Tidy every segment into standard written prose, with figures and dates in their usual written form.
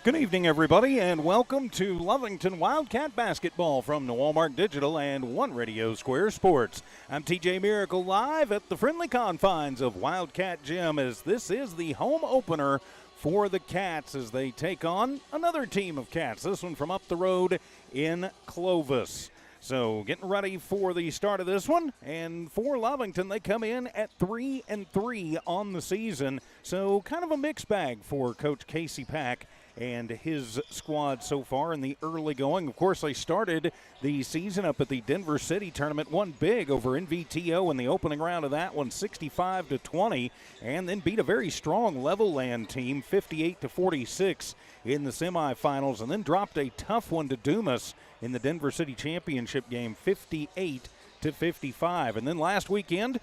Good evening, everybody, and welcome to Lovington Wildcat basketball from the Walmart Digital and One Radio Square Sports. I'm TJ Miracle live at the friendly confines of Wildcat Gym, as this is the home opener for the Cats as they take on another team of Cats, this one from up the road in Clovis. So getting ready for the start of this one, and for Lovington, they come in at 3-3 on the season. So kind of a mixed bag for Coach Casey Pack and his squad so far in the early going. Of course, they started the season up at the Denver City tournament, won big over NVTO in the opening round of that one, 65-20, and then beat a very strong Levelland team, 58-46 in the semifinals, and then dropped a tough one to Dumas in the Denver City championship game, 58-55. And then last weekend,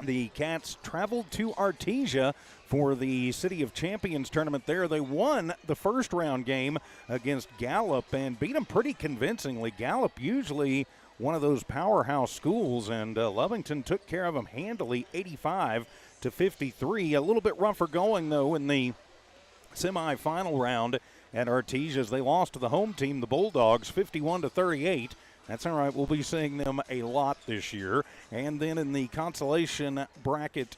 the Cats traveled to Artesia for the City of Champions tournament there. They won the first round game against Gallup and beat them pretty convincingly. Gallup usually one of those powerhouse schools, and Lovington took care of them handily, 85-53. A little bit rougher going, though, in the semifinal round at Artesia as they lost to the home team, the Bulldogs, 51-38. That's all right. We'll be seeing them a lot this year. And then in the consolation bracket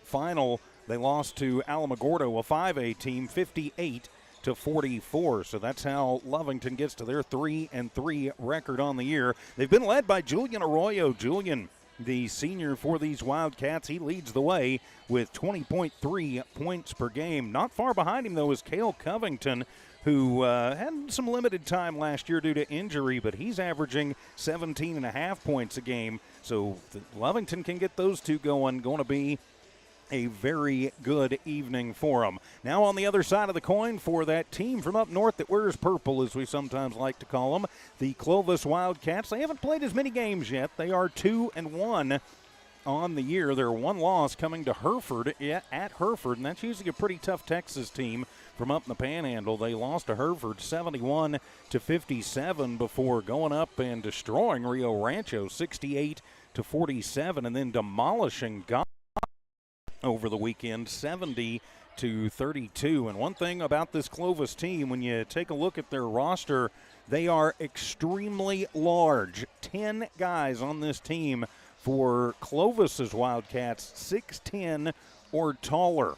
final, they lost to Alamogordo, a 5A team, 58-44. So that's how Lovington gets to their 3-3 record on the year. They've been led by Julian Arroyo. Julian, the senior for these Wildcats, he leads the way with 20.3 points per game. Not far behind him, though, is Cale Covington, who had some limited time last year due to injury, but he's averaging 17.5 points a game. So Lovington can get those two going. Going to be a very good evening for them. Now on the other side of the coin for that team from up north that wears purple, as we sometimes like to call them, the Clovis Wildcats. They haven't played as many games yet. They are 2-1 on the year. Their one loss coming to Hereford at Hereford, and that's usually a pretty tough Texas team from up in the Panhandle. They lost to Hereford 71-57 before going up and destroying Rio Rancho 68-47, and then demolishing over the weekend 70-32. And one thing about this Clovis team, when you take a look at their roster, they are extremely large. 10 guys on this team for Clovis's Wildcats, 6'10" or taller.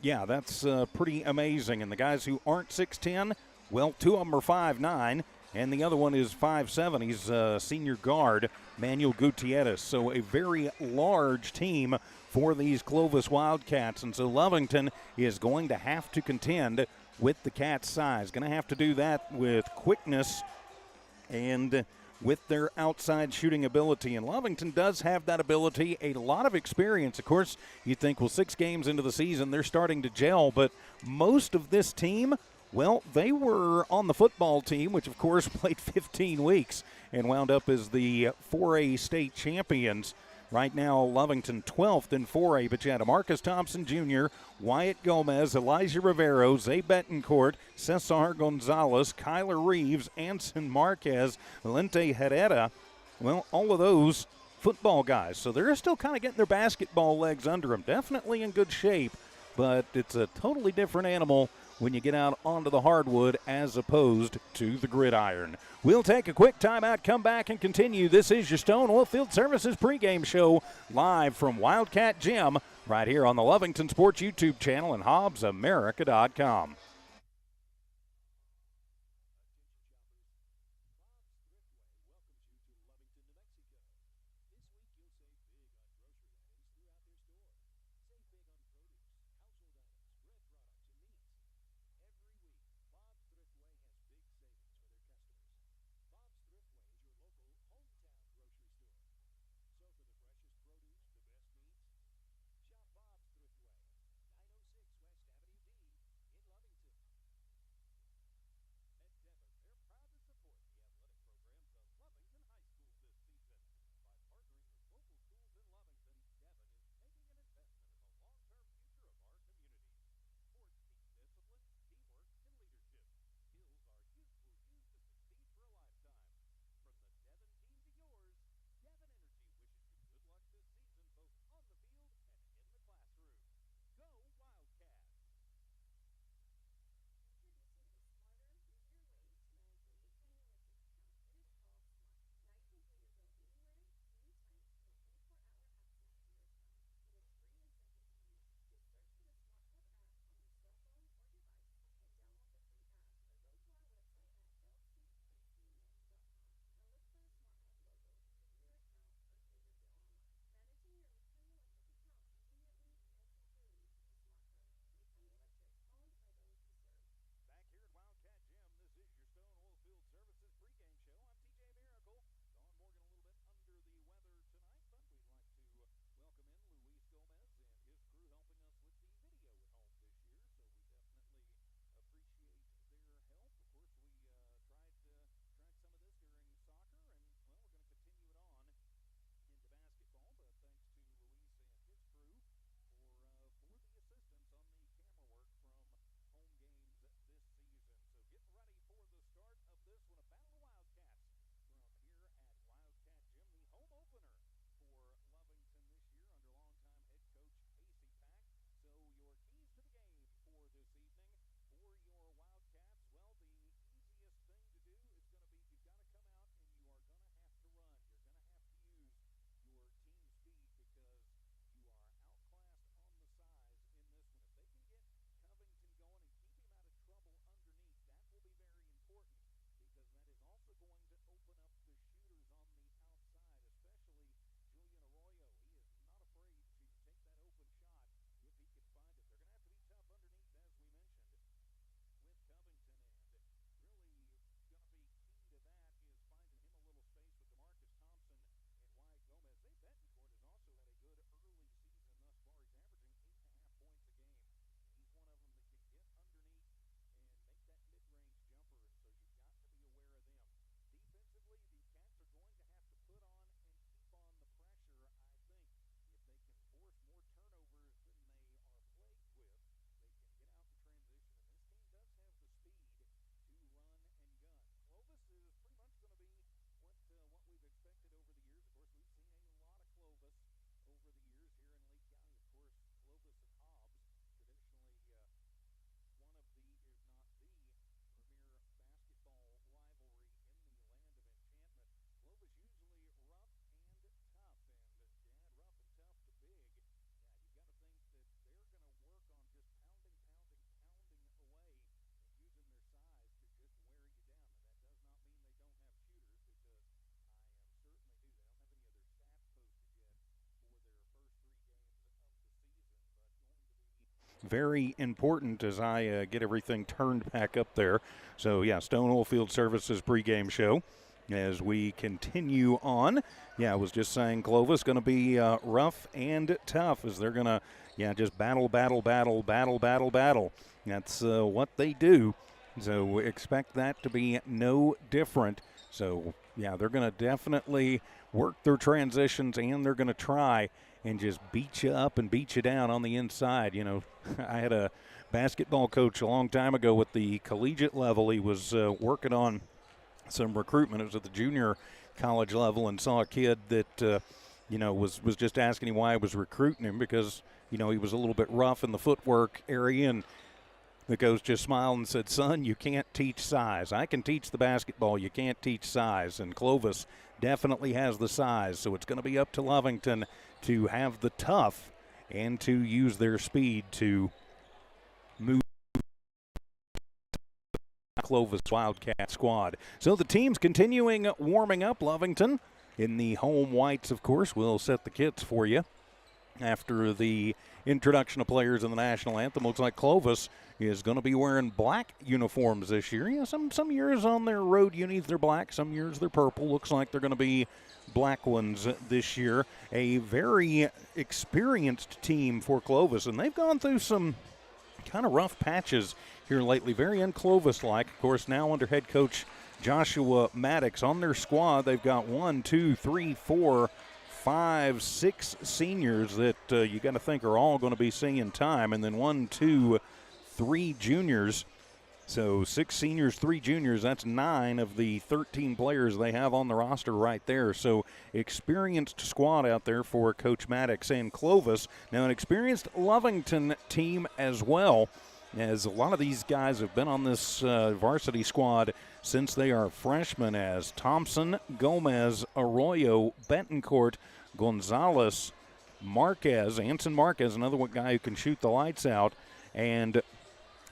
Yeah, that's pretty amazing. And the guys who aren't 6'10", well, two of them are 5'9", and the other one is 5'7". He's a senior guard, Manuel Gutierrez. So a very large team for these Clovis Wildcats. And so Lovington is going to have to contend with the Cats' size. Going to have to do that with quickness and with their outside shooting ability. And Lovington does have that ability, a lot of experience. Of course, you think, well, 6 games into the season, they're starting to gel. But most of this team, well, they were on the football team, which, of course, played 15 weeks and wound up as the 4A state champions. Right now, Lovington 12th in 4A, but you had Marcus Thompson Jr., Wyatt Gomez, Elijah Rivero, Zay Betancourt, Cesar Gonzalez, Kyler Reeves, Anson Marquez, Valente Herrera. Well, all of those football guys. So they're still kind of getting their basketball legs under them. Definitely in good shape, but it's a totally different animal when you get out onto the hardwood as opposed to the gridiron. We'll take a quick timeout, come back, and continue. This is your Stone Oilfield Services pregame show live from Wildcat Gym right here on the Lovington Sports YouTube channel and HobbsAmerica.com. very important as I get everything turned back up there. So, yeah, Stonewall Field Services pregame show as we continue on. Yeah, I was just saying Clovis going to be rough and tough as they're going to, just battle. That's what they do. So expect that to be no different. So, yeah, they're going to definitely work their transitions, and they're going to try and just beat you up and beat you down on the inside. You know, I had a basketball coach a long time ago with the collegiate level. He was working on some recruitment. It was at the junior college level, and saw a kid that, was just asking him why I was recruiting him because, he was a little bit rough in the footwork area, and the coach just smiled and said, son, you can't teach size. I can teach the basketball. You can't teach size. And Clovis definitely has the size. So it's going to be up to Lovington to have the tough and to use their speed to move Clovis Wildcat squad. So the team's continuing warming up. Lovington in the home whites, of course, will set the kits for you after the introduction of players in the national anthem. Looks like Clovis is going to be wearing black uniforms this year. Yeah, some years on their road unis they're black, some years they're purple. Looks like they're going to be black ones this year. A very experienced team for Clovis, and they've gone through some kind of rough patches here lately. Very un-Clovis-like. Of course, now under head coach Joshua Maddox on their squad, they've got 6 seniors that you got to think are all going to be seeing time, and then 3 juniors. So 6 seniors, 3 juniors, that's 9 of the 13 players they have on the roster right there. So experienced squad out there for Coach Maddox and Clovis. Now an experienced Lovington team as well, as a lot of these guys have been on this varsity squad since they are freshmen, as Thompson, Gomez, Arroyo, Betancourt, Gonzalez, Marquez, Anson Marquez, another guy who can shoot the lights out, and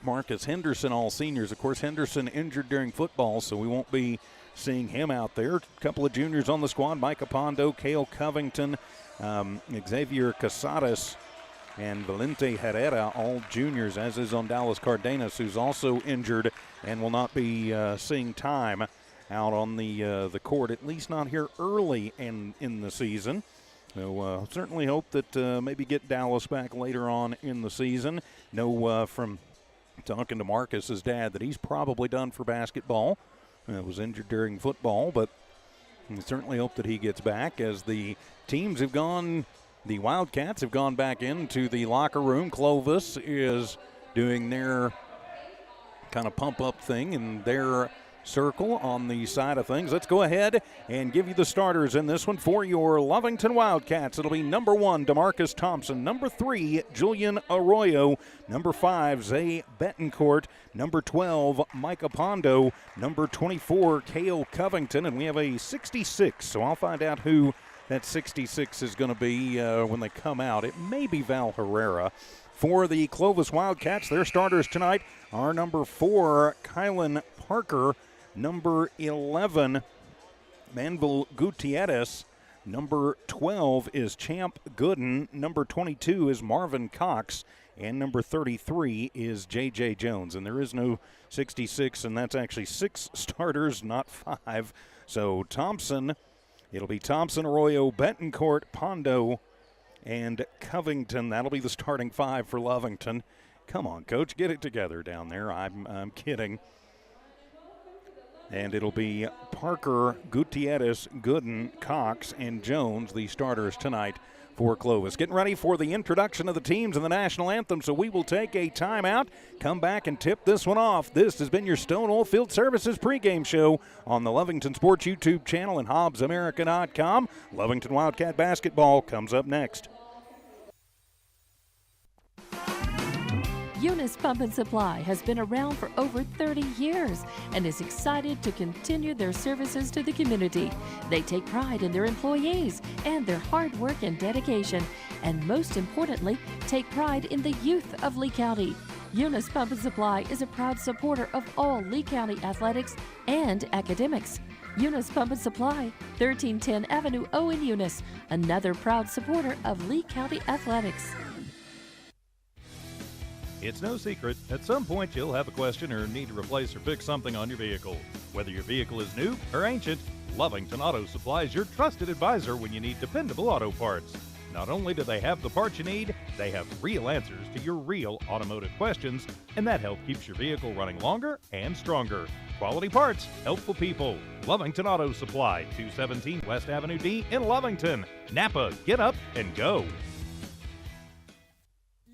Marcus Henderson, all seniors. Of course, Henderson injured during football, so we won't be seeing him out there. A couple of juniors on the squad, Micah Pondo, Cale Covington, Xavier Casadas, and Valente Herrera, all juniors, as is on Dallas Cardenas, who's also injured and will not be seeing time out on the court, at least not here early in the season. So certainly hope that maybe get Dallas back later on in the season. Know from talking to Marcus's dad that he's probably done for basketball. Was injured during football, but we certainly hope that he gets back as the teams have gone. The Wildcats have gone back into the locker room. Clovis is doing their kind of pump-up thing in their circle on the side of things. Let's go ahead and give you the starters in this one for your Lovington Wildcats. It'll be number 1, DeMarcus Thompson. Number 3, Julian Arroyo. Number 5, Zay Betancourt. Number 12, Micah Pondo. Number 24, Cale Covington. And we have a 66, so I'll find out who that 66 is going to be when they come out. It may be Val Herrera. For the Clovis Wildcats, their starters tonight are number 4, Kylan Parker. Number 11, Manvel Gutierrez. Number 12 is Champ Gooden. Number 22 is Marvin Cox. And number 33 is J.J. Jones. And there is no 66, and that's actually 6 starters, not 5. So Thompson, it'll be Thompson, Arroyo, Betancourt, Pondo, and Covington. That'll be the starting 5 for Lovington. Come on, Coach, get it together down there. I'm kidding. And it'll be Parker, Gutierrez, Gooden, Cox, and Jones, the starters tonight for Clovis. Getting ready for the introduction of the teams in the national anthem, so we will take a timeout, come back and tip this one off. This has been your Stonewall Field Services pregame show on the Lovington Sports YouTube channel and HobbsAmerica.com. Lovington Wildcat basketball comes up next. Eunice Pump and Supply has been around for over 30 years and is excited to continue their services to the community. They take pride in their employees and their hard work and dedication, and most importantly, take pride in the youth of Lee County. Eunice Pump and Supply is a proud supporter of all Lee County athletics and academics. Eunice Pump and Supply, 1310 Avenue O in Eunice, another proud supporter of Lee County athletics. It's no secret, at some point you'll have a question or need to replace or fix something on your vehicle. Whether your vehicle is new or ancient, Lovington Auto Supply is your trusted advisor when you need dependable auto parts. Not only do they have the parts you need, they have real answers to your real automotive questions, and that help keeps your vehicle running longer and stronger. Quality parts, helpful people. Lovington Auto Supply, 217 West Avenue D in Lovington. Napa, get up and go.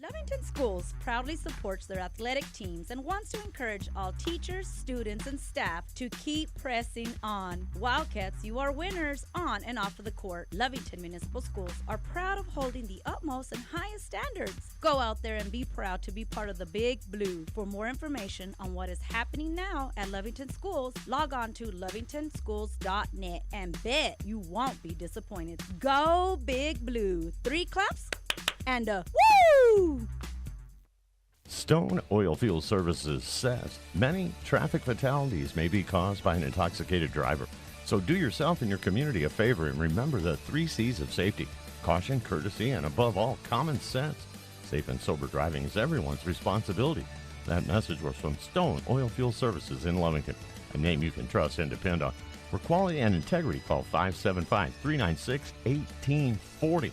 Lovington Schools proudly supports their athletic teams and wants to encourage all teachers, students, and staff to keep pressing on. Wildcats, you are winners on and off of the court. Lovington Municipal Schools are proud of holding the utmost and highest standards. Go out there and be proud to be part of the Big Blue. For more information on what is happening now at Lovington Schools, log on to lovingtonschools.net and bet you won't be disappointed. Go Big Blue. 3 claps and a woo! Stone Oilfield Services says many traffic fatalities may be caused by an intoxicated driver. So do yourself and your community a favor and remember the 3 C's of safety: caution, courtesy, and above all, common sense. Safe and sober driving is everyone's responsibility. That message was from Stone Oilfield Services in Lovington, a name you can trust and depend on. For quality and integrity, call 575-396-1840.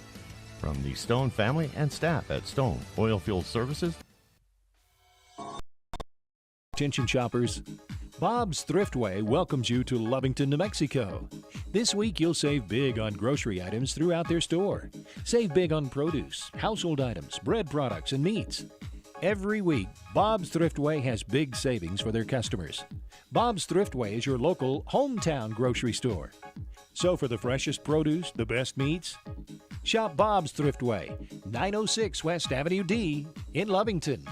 From the Stone family and staff at Stone Oilfield Services. Attention shoppers, Bob's Thriftway welcomes you to Lovington, New Mexico. This week you'll save big on grocery items throughout their store. Save big on produce, household items, bread products, and meats. Every week, Bob's Thriftway has big savings for their customers. Bob's Thriftway is your local hometown grocery store. So for the freshest produce, the best meats, shop Bob's Thriftway, 906 West Avenue D in Lovington.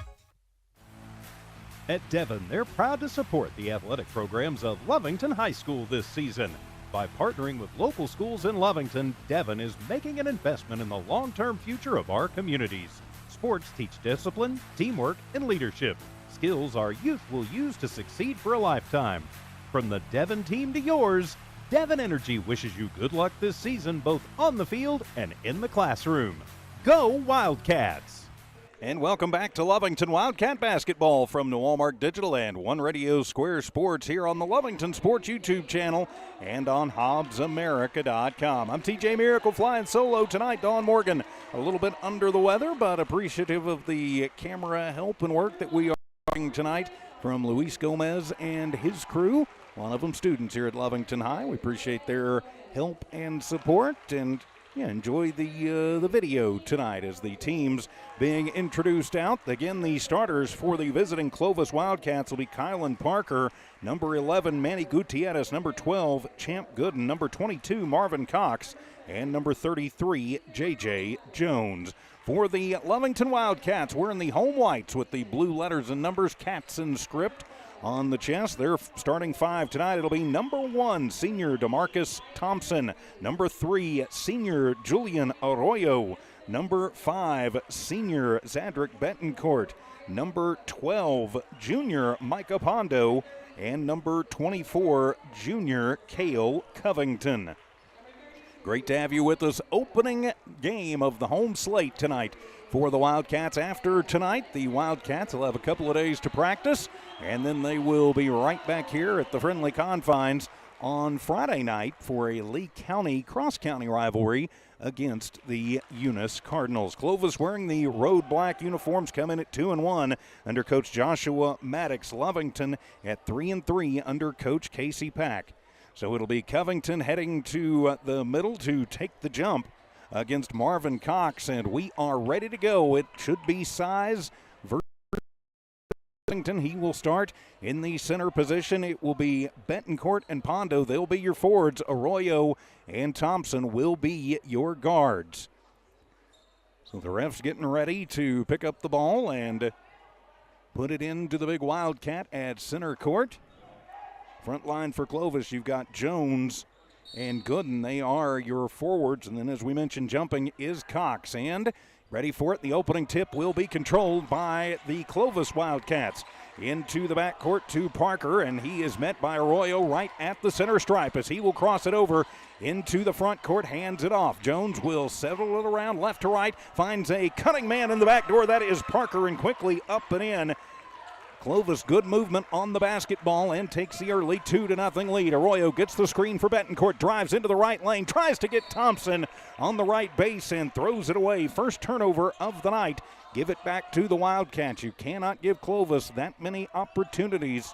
At Devon, they're proud to support the athletic programs of Lovington High School this season. By partnering with local schools in Lovington, Devon is making an investment in the long-term future of our communities. Sports teach discipline, teamwork, and leadership. Skills our youth will use to succeed for a lifetime. From the Devon team to yours, Devon Energy wishes you good luck this season, both on the field and in the classroom. Go Wildcats! And welcome back to Lovington Wildcat basketball from New Walmart Digital and One Radio Square Sports here on the Lovington Sports YouTube channel and on HobbsAmerica.com. I'm TJ Miracle flying solo tonight. Dawn Morgan a little bit under the weather, but appreciative of the camera help and work that we are doing tonight from Luis Gomez and his crew. One of them students here at Lovington High. We appreciate their help and support, and enjoy the video tonight as the teams being introduced out. Again, the starters for the visiting Clovis Wildcats will be Kylan Parker, number 11, Manny Gutierrez, number 12, Champ Gooden, number 22, Marvin Cox, and number 33, J.J. Jones. For the Lovington Wildcats, we're in the home whites with the blue letters and numbers, cats in script on the chest. Their starting 5 tonight, it'll be number 1, senior DeMarcus Thompson. Number 3, senior Julian Arroyo. Number 5, senior Zadrick Betancourt. Number 12, junior Micah Pondo. And number 24, junior Cale Covington. Great to have you with us. Opening game of the home slate tonight for the Wildcats. After tonight, the Wildcats will have a couple of days to practice, and then they will be right back here at the friendly confines on Friday night for a Lee County cross-county rivalry against the Eunice Cardinals. Clovis wearing the road black uniforms come in at 2-1 under Coach Joshua Maddox. Lovington at 3-3 under Coach Casey Pack. So it'll be Covington heading to the middle to take the jump against Marvin Cox, and we are ready to go. It should be size versus Covington. He will start in the center position. It will be Betancourt and Pondo. They'll be your forwards. Arroyo and Thompson will be your guards. So the refs getting ready to pick up the ball and put it into the big Wildcat at center court. Front line for Clovis, you've got Jones and Gooden. They are your forwards. And then, as we mentioned, jumping is Cox. And ready for it. The opening tip will be controlled by the Clovis Wildcats. into the backcourt to Parker, and he is met by Arroyo right at the center stripe as he will cross it over into the front court, hands it off. Jones will settle it around left to right, finds a cutting man in the back door. That is Parker, and quickly up and in. Clovis, good movement on the basketball and takes the early 2-0 lead. Arroyo gets the screen for Betancourt, drives into the right lane, tries to get Thompson on the right base and throws it away. First turnover of the night. Give it back to the Wildcats. You cannot give Clovis that many opportunities.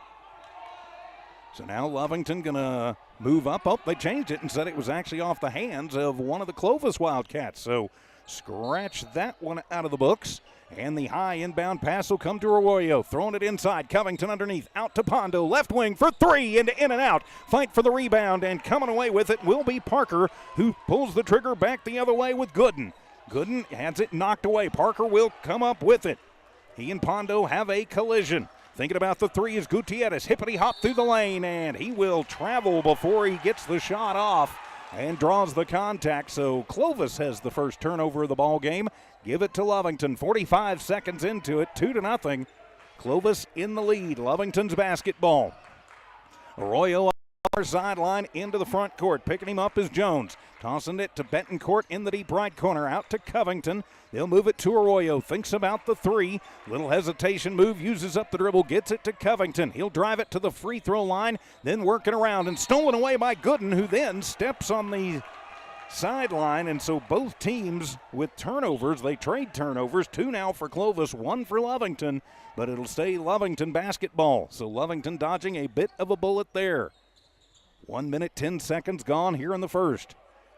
So now Lovington going to move up. Oh, they changed it and said it was actually off the hands of one of the Clovis Wildcats. So scratch that one out of the books. And the high inbound pass will come to Arroyo. Throwing it inside. Covington underneath. Out to Pondo. Left wing for three. In and out. Fight for the rebound. And coming away with it will be Parker, who pulls the trigger back the other way with Gooden. Gooden has it knocked away. Parker will come up with it. He and Pondo have a collision. Thinking about the three is Gutierrez. Hippity hop through the lane. And he will travel before he gets the shot off and draws the contact. So Clovis has the first turnover of the ball game. Give it to Lovington. 45 seconds into it, 2-0. Clovis in the lead. Lovington's basketball. Arroyo on our sideline into the front court. Picking him up is Jones. Tossing it to Betancourt in the deep right corner. Out to Covington. They'll move it to Arroyo. Thinks about the three. Little hesitation move. Uses up the dribble. Gets it to Covington. He'll drive it to the free throw line. Then working around and stolen away by Gooden, who then steps on the sideline. And so both teams with turnovers. They trade turnovers. 2 now for Clovis, 1 for Lovington. But it'll stay Lovington basketball. So Lovington dodging a bit of a bullet there. 1 minute, 10 seconds gone here in the first.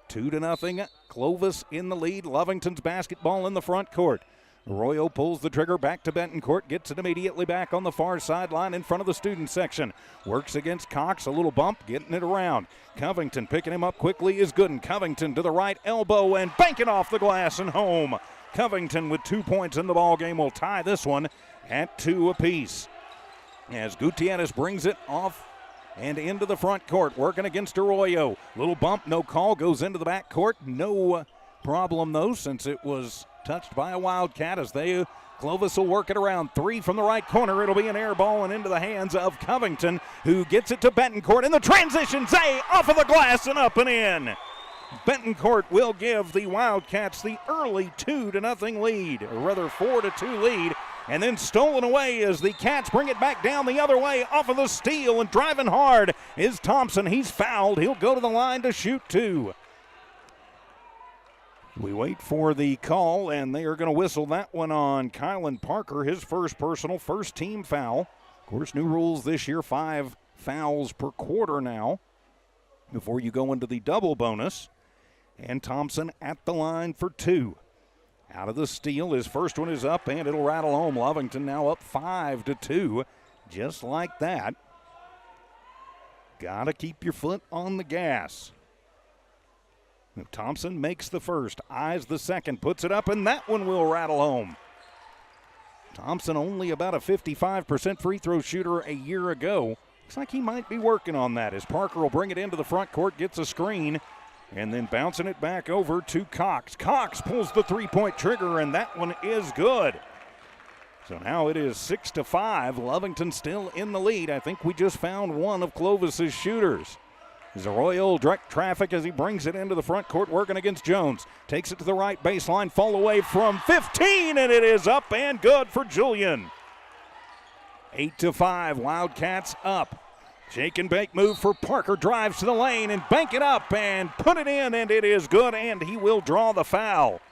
2-0. Clovis in the lead. Lovington's basketball in the front court. Arroyo pulls the trigger back to Betancourt. Gets it immediately back on the far sideline in front of the student section. Works against Cox. A little bump. Getting it around. Covington picking him up quickly is Gooden. Covington to the right elbow and banking off the glass and home. Covington with 2 points in the ball game will tie this one at 2 apiece. As Gutierrez brings it off and into the front court, working against Arroyo. Little bump, no call, goes into the back court. No problem, though, since it was touched by a Wildcat as Clovis will work it around. 3 from the right corner. It'll be an air ball and into the hands of Covington, who gets it to Betancourt. In the transition, Zay off of the glass and up and in. Betancourt will give the Wildcats the early 2-0 lead, or rather 4-2 lead. And then stolen away as the Cats bring it back down the other way off of the steal, and driving hard is Thompson. He's fouled. He'll go to the line to shoot 2. We wait for the call, and they are going to whistle that one on Kylan Parker, his first personal, first team foul. Of course, new rules this year, 5 fouls per quarter now before you go into the double bonus. And Thompson at the line for 2. Out of the steal, his first one is up, and it'll rattle home. Lovington now up 5-2, just like that. Got to keep your foot on the gas. Thompson makes the first, eyes the second, puts it up, and that one will rattle home. Thompson only about a 55% free throw shooter a year ago. Looks like he might be working on that as Parker will bring it into the front court, gets a screen, and then bouncing it back over to Cox. Cox pulls the three-point trigger, and that one is good. So now it is 6-5. Lovington still in the lead. I think we just found one of Clovis's shooters. Arroyo direct traffic as he brings it into the front court, working against Jones. Takes it to the right baseline, fall away from 15, and it is up and good for Julian. 8-5, Wildcats up. Shake and bake move for Parker, drives to the lane and bank it up and put it in, and it is good, and he will draw the foul.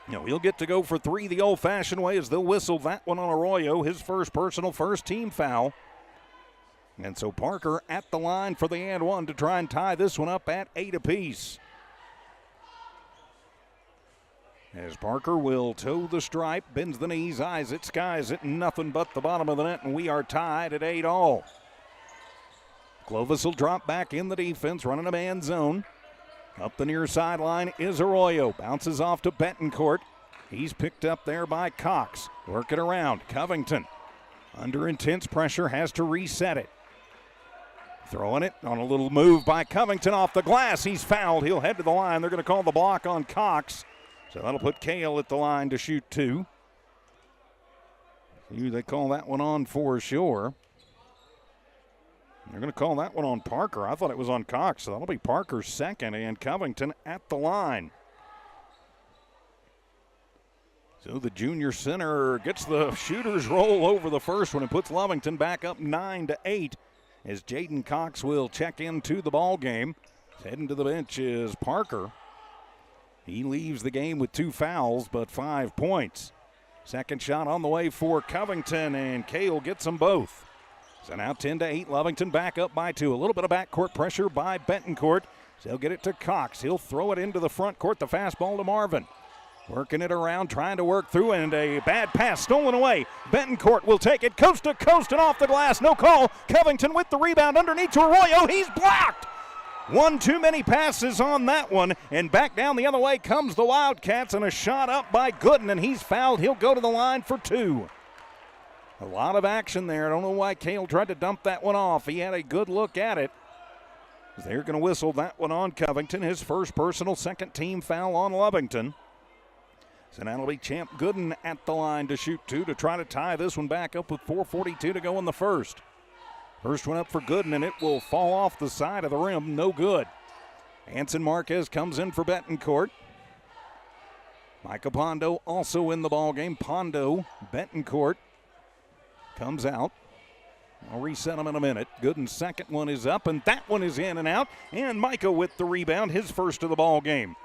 No, he'll get to go for 3 the old-fashioned way as they'll whistle that one on Arroyo, his first personal, first team foul. And so Parker at the line for the and one to try and tie this one up at 8 apiece. As Parker will toe the stripe, bends the knees, eyes it, skies it, nothing but the bottom of the net, and we are tied at 8 all. Clovis will drop back in the defense, running a man zone. Up the near sideline is Arroyo. Bounces off to Betancourt. He's picked up there by Cox. Working around. Covington, under intense pressure, has to reset it. Throwing it on a little move by Covington off the glass. He's fouled. He'll head to the line. They're going to call the block on Cox. So that'll put Cale at the line to shoot 2. They call that one on for sure. They're going to call that one on Parker. I thought it was on Cox, so that'll be Parker's second, and Covington at the line. So the junior center gets the shooter's roll over the first one and puts Lovington back up 9-8 as Jaden Cox will check into the ball game. Heading to the bench is Parker. He leaves the game with 2 fouls, but 5 points. Second shot on the way for Covington, and Cale gets them both. So now 10-8, Lovington back up by 2. A little bit of backcourt pressure by Betancourt. So he'll get it to Cox. He'll throw it into the front court. The fastball to Marvin. Working it around, trying to work through, and a bad pass stolen away. Betancourt will take it coast to coast and off the glass. No call. Covington with the rebound underneath to Arroyo. He's blocked. One too many passes on that one, and back down the other way comes the Wildcats, and a shot up by Gooden, and he's fouled. He'll go to the line for 2. A lot of action there. I don't know why Cale tried to dump that one off. He had a good look at it. They're going to whistle that one on Covington. His first personal, second team foul on Lovington. So that'll be Champ Gooden at the line to shoot 2 to try to tie this one back up with 4:42 to go in the first. First one up for Gooden, and it will fall off the side of the rim. No good. Anson Marquez comes in for Betancourt. Micah Pondo also in the ballgame. Pondo, Betancourt comes out. I'll reset him in a minute. Gooden's second one is up, and that one is in and out. And Micah with the rebound, his first of the ball game.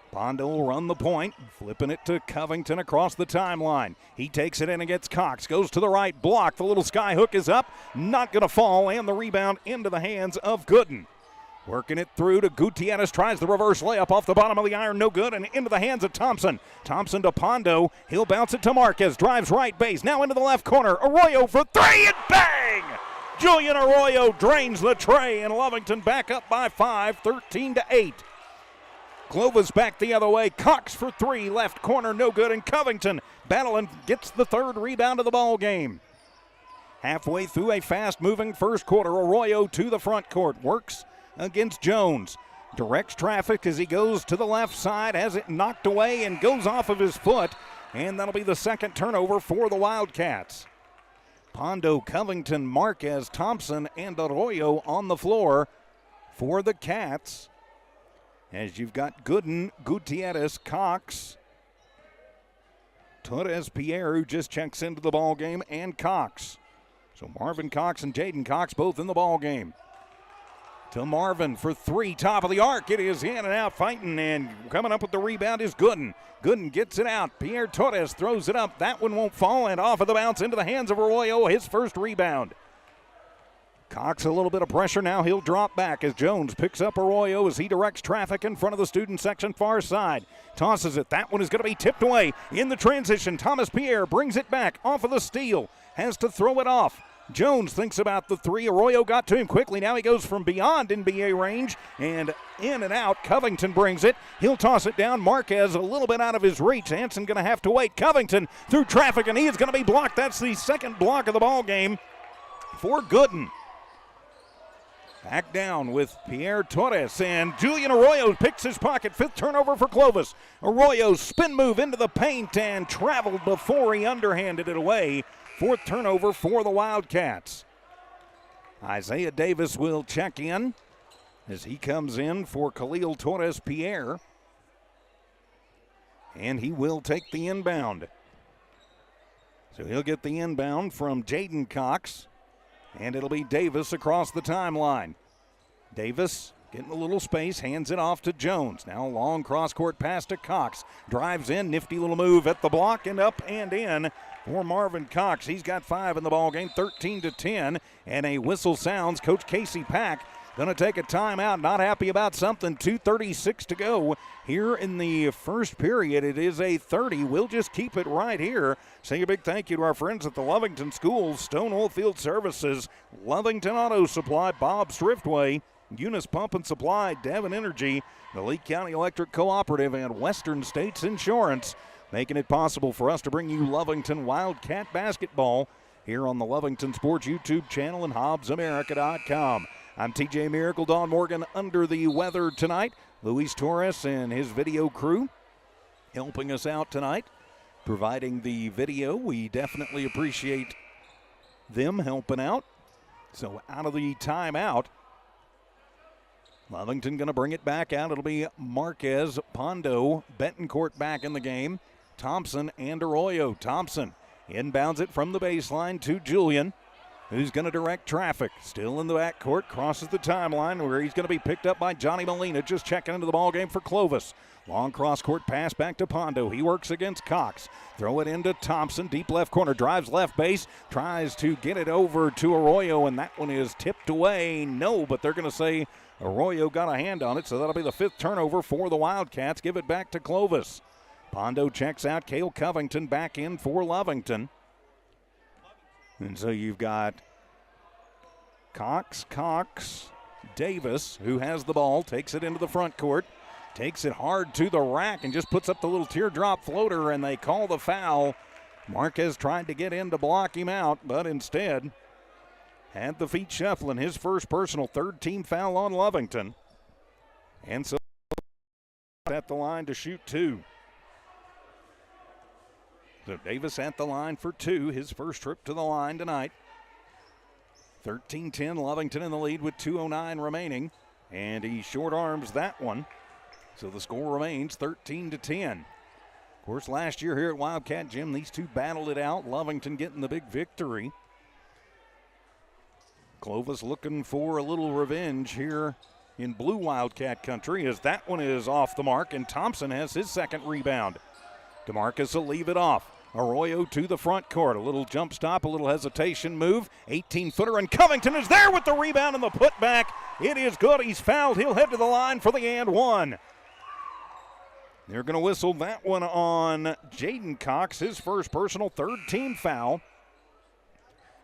Pondo will run the point, flipping it to Covington across the timeline. He takes it in and gets Cox, goes to the right block. The little sky hook is up, not going to fall, and the rebound into the hands of Gooden. Working it through to Gutierrez, tries the reverse layup off the bottom of the iron, no good, and into the hands of Thompson. Thompson to Pondo, he'll bounce it to Marquez, drives right base, now into the left corner. Arroyo for 3, and bang! Julian Arroyo drains the tray, and Lovington back up by 5, 13-8. Clovis back the other way. Cox for 3, left corner, no good, and Covington battling, gets the third rebound of the ball game. Halfway through a fast-moving first quarter, Arroyo to the front court, works against Jones. Directs traffic as he goes to the left side, has it knocked away and goes off of his foot, and that'll be the second turnover for the Wildcats. Pondo, Covington, Marquez, Thompson, and Arroyo on the floor for the Cats. As you've got Gooden, Gutierrez, Cox, Torres Pierre, who just checks into the ball game, and Cox. So Marvin Cox and Jaden Cox both in the ball game. To Marvin for 3, top of the arc. It is in and out fighting, and coming up with the rebound is Gooden. Gooden gets it out. Pierre Torres throws it up. That one won't fall, and off of the bounce into the hands of Arroyo, his first rebound. Cox a little bit of pressure now. He'll drop back as Jones picks up Arroyo as he directs traffic in front of the student section far side. Tosses it. That one is going to be tipped away in the transition. Thomas Pierre brings it back off of the steal. Has to throw it off. Jones thinks about the 3. Arroyo got to him quickly. Now he goes from beyond NBA range and in and out. Covington brings it. He'll toss it down. Marquez a little bit out of his reach. Anson going to have to wait. Covington through traffic, and he is going to be blocked. That's the second block of the ball game for Gooden. Back down with Pierre Torres, and Julian Arroyo picks his pocket. 5th turnover for Clovis. Arroyo's spin move into the paint and traveled before he underhanded it away. 4th turnover for the Wildcats. Isaiah Davis will check in as he comes in for Khalil Torres Pierre. And he will take the inbound. So he'll get the inbound from Jaden Cox. And it'll be Davis across the timeline. Davis getting a little space, hands it off to Jones. Now a long cross-court pass to Cox. Drives in, nifty little move at the block and up and in for Marvin Cox. He's got 5 in the ballgame, 13-10. And a whistle sounds. Coach Casey Pack going to take a timeout. Not happy about something. 2:36 to go here in the first period. It is a 30. We'll just keep it right here. Say a big thank you to our friends at the Lovington Schools, Stone Oilfield Services, Lovington Auto Supply, Bob's Thriftway, Eunice Pump and Supply, Devon Energy, the Lee County Electric Cooperative, and Western States Insurance, making it possible for us to bring you Lovington Wildcat basketball here on the Lovington Sports YouTube channel and HobbsAmerica.com. I'm TJ Miracle. Don Morgan under the weather tonight. Luis Torres and his video crew helping us out tonight. providing the video. We definitely appreciate them helping out. So out of the timeout, Lovington going to bring it back out. It'll be Marquez, Pondo, Betancourt back in the game. Thompson and Arroyo. Thompson inbounds it from the baseline to Julian, who's going to direct traffic. Still in the backcourt, crosses the timeline where he's going to be picked up by Johnny Molina, just checking into the ballgame for Clovis. Long cross-court pass back to Pondo. He works against Cox. Throw it into Thompson, deep left corner, drives left base, tries to get it over to Arroyo, and that one is tipped away. No, but they're going to say Arroyo got a hand on it, so that'll be the 5th turnover for the Wildcats. Give it back to Clovis. Pondo checks out. Cale Covington back in for Lovington. And so you've got Cox, Davis, who has the ball, takes it into the front court. Takes it hard to the rack and just puts up the little teardrop floater, and they call the foul. Marquez tried to get in to block him out, but instead had the feet shuffling. His first personal, 3rd team foul on Lovington. And so at the line to shoot 2. So Davis at the line for 2, his first trip to the line tonight. 13-10, Lovington in the lead with 2:09 remaining, and he short arms that one. So the score remains 13-10. Of course, last year here at Wildcat Gym, these two battled it out. Lovington getting the big victory. Clovis looking for a little revenge here in blue Wildcat country, as that one is off the mark, and Thompson has his 2nd rebound. DeMarcus will leave it off. Arroyo to the front court. A little jump stop, a little hesitation move. 18-footer, and Covington is there with the rebound and the putback. It is good. He's fouled. He'll head to the line for the and one. They're going to whistle that one on Jaden Cox, his first personal, 3rd team foul.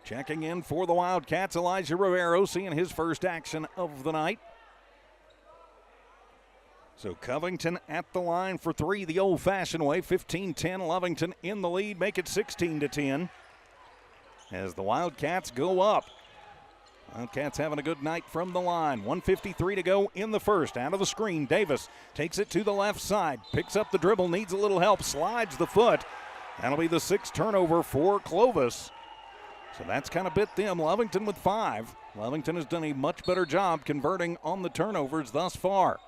Checking in for the Wildcats, Elijah Rivero, seeing his first action of the night. So Covington at the line for 3 the old-fashioned way. 15-10, Lovington in the lead, make it 16-10 as the Wildcats go up. Wildcats having a good night from the line. 1:53 to go in the first. Out of the screen, Davis takes it to the left side, picks up the dribble, needs a little help, slides the foot. That'll be the 6th turnover for Clovis. So that's kind of bit them. Lovington with 5. Lovington has done a much better job converting on the turnovers thus far.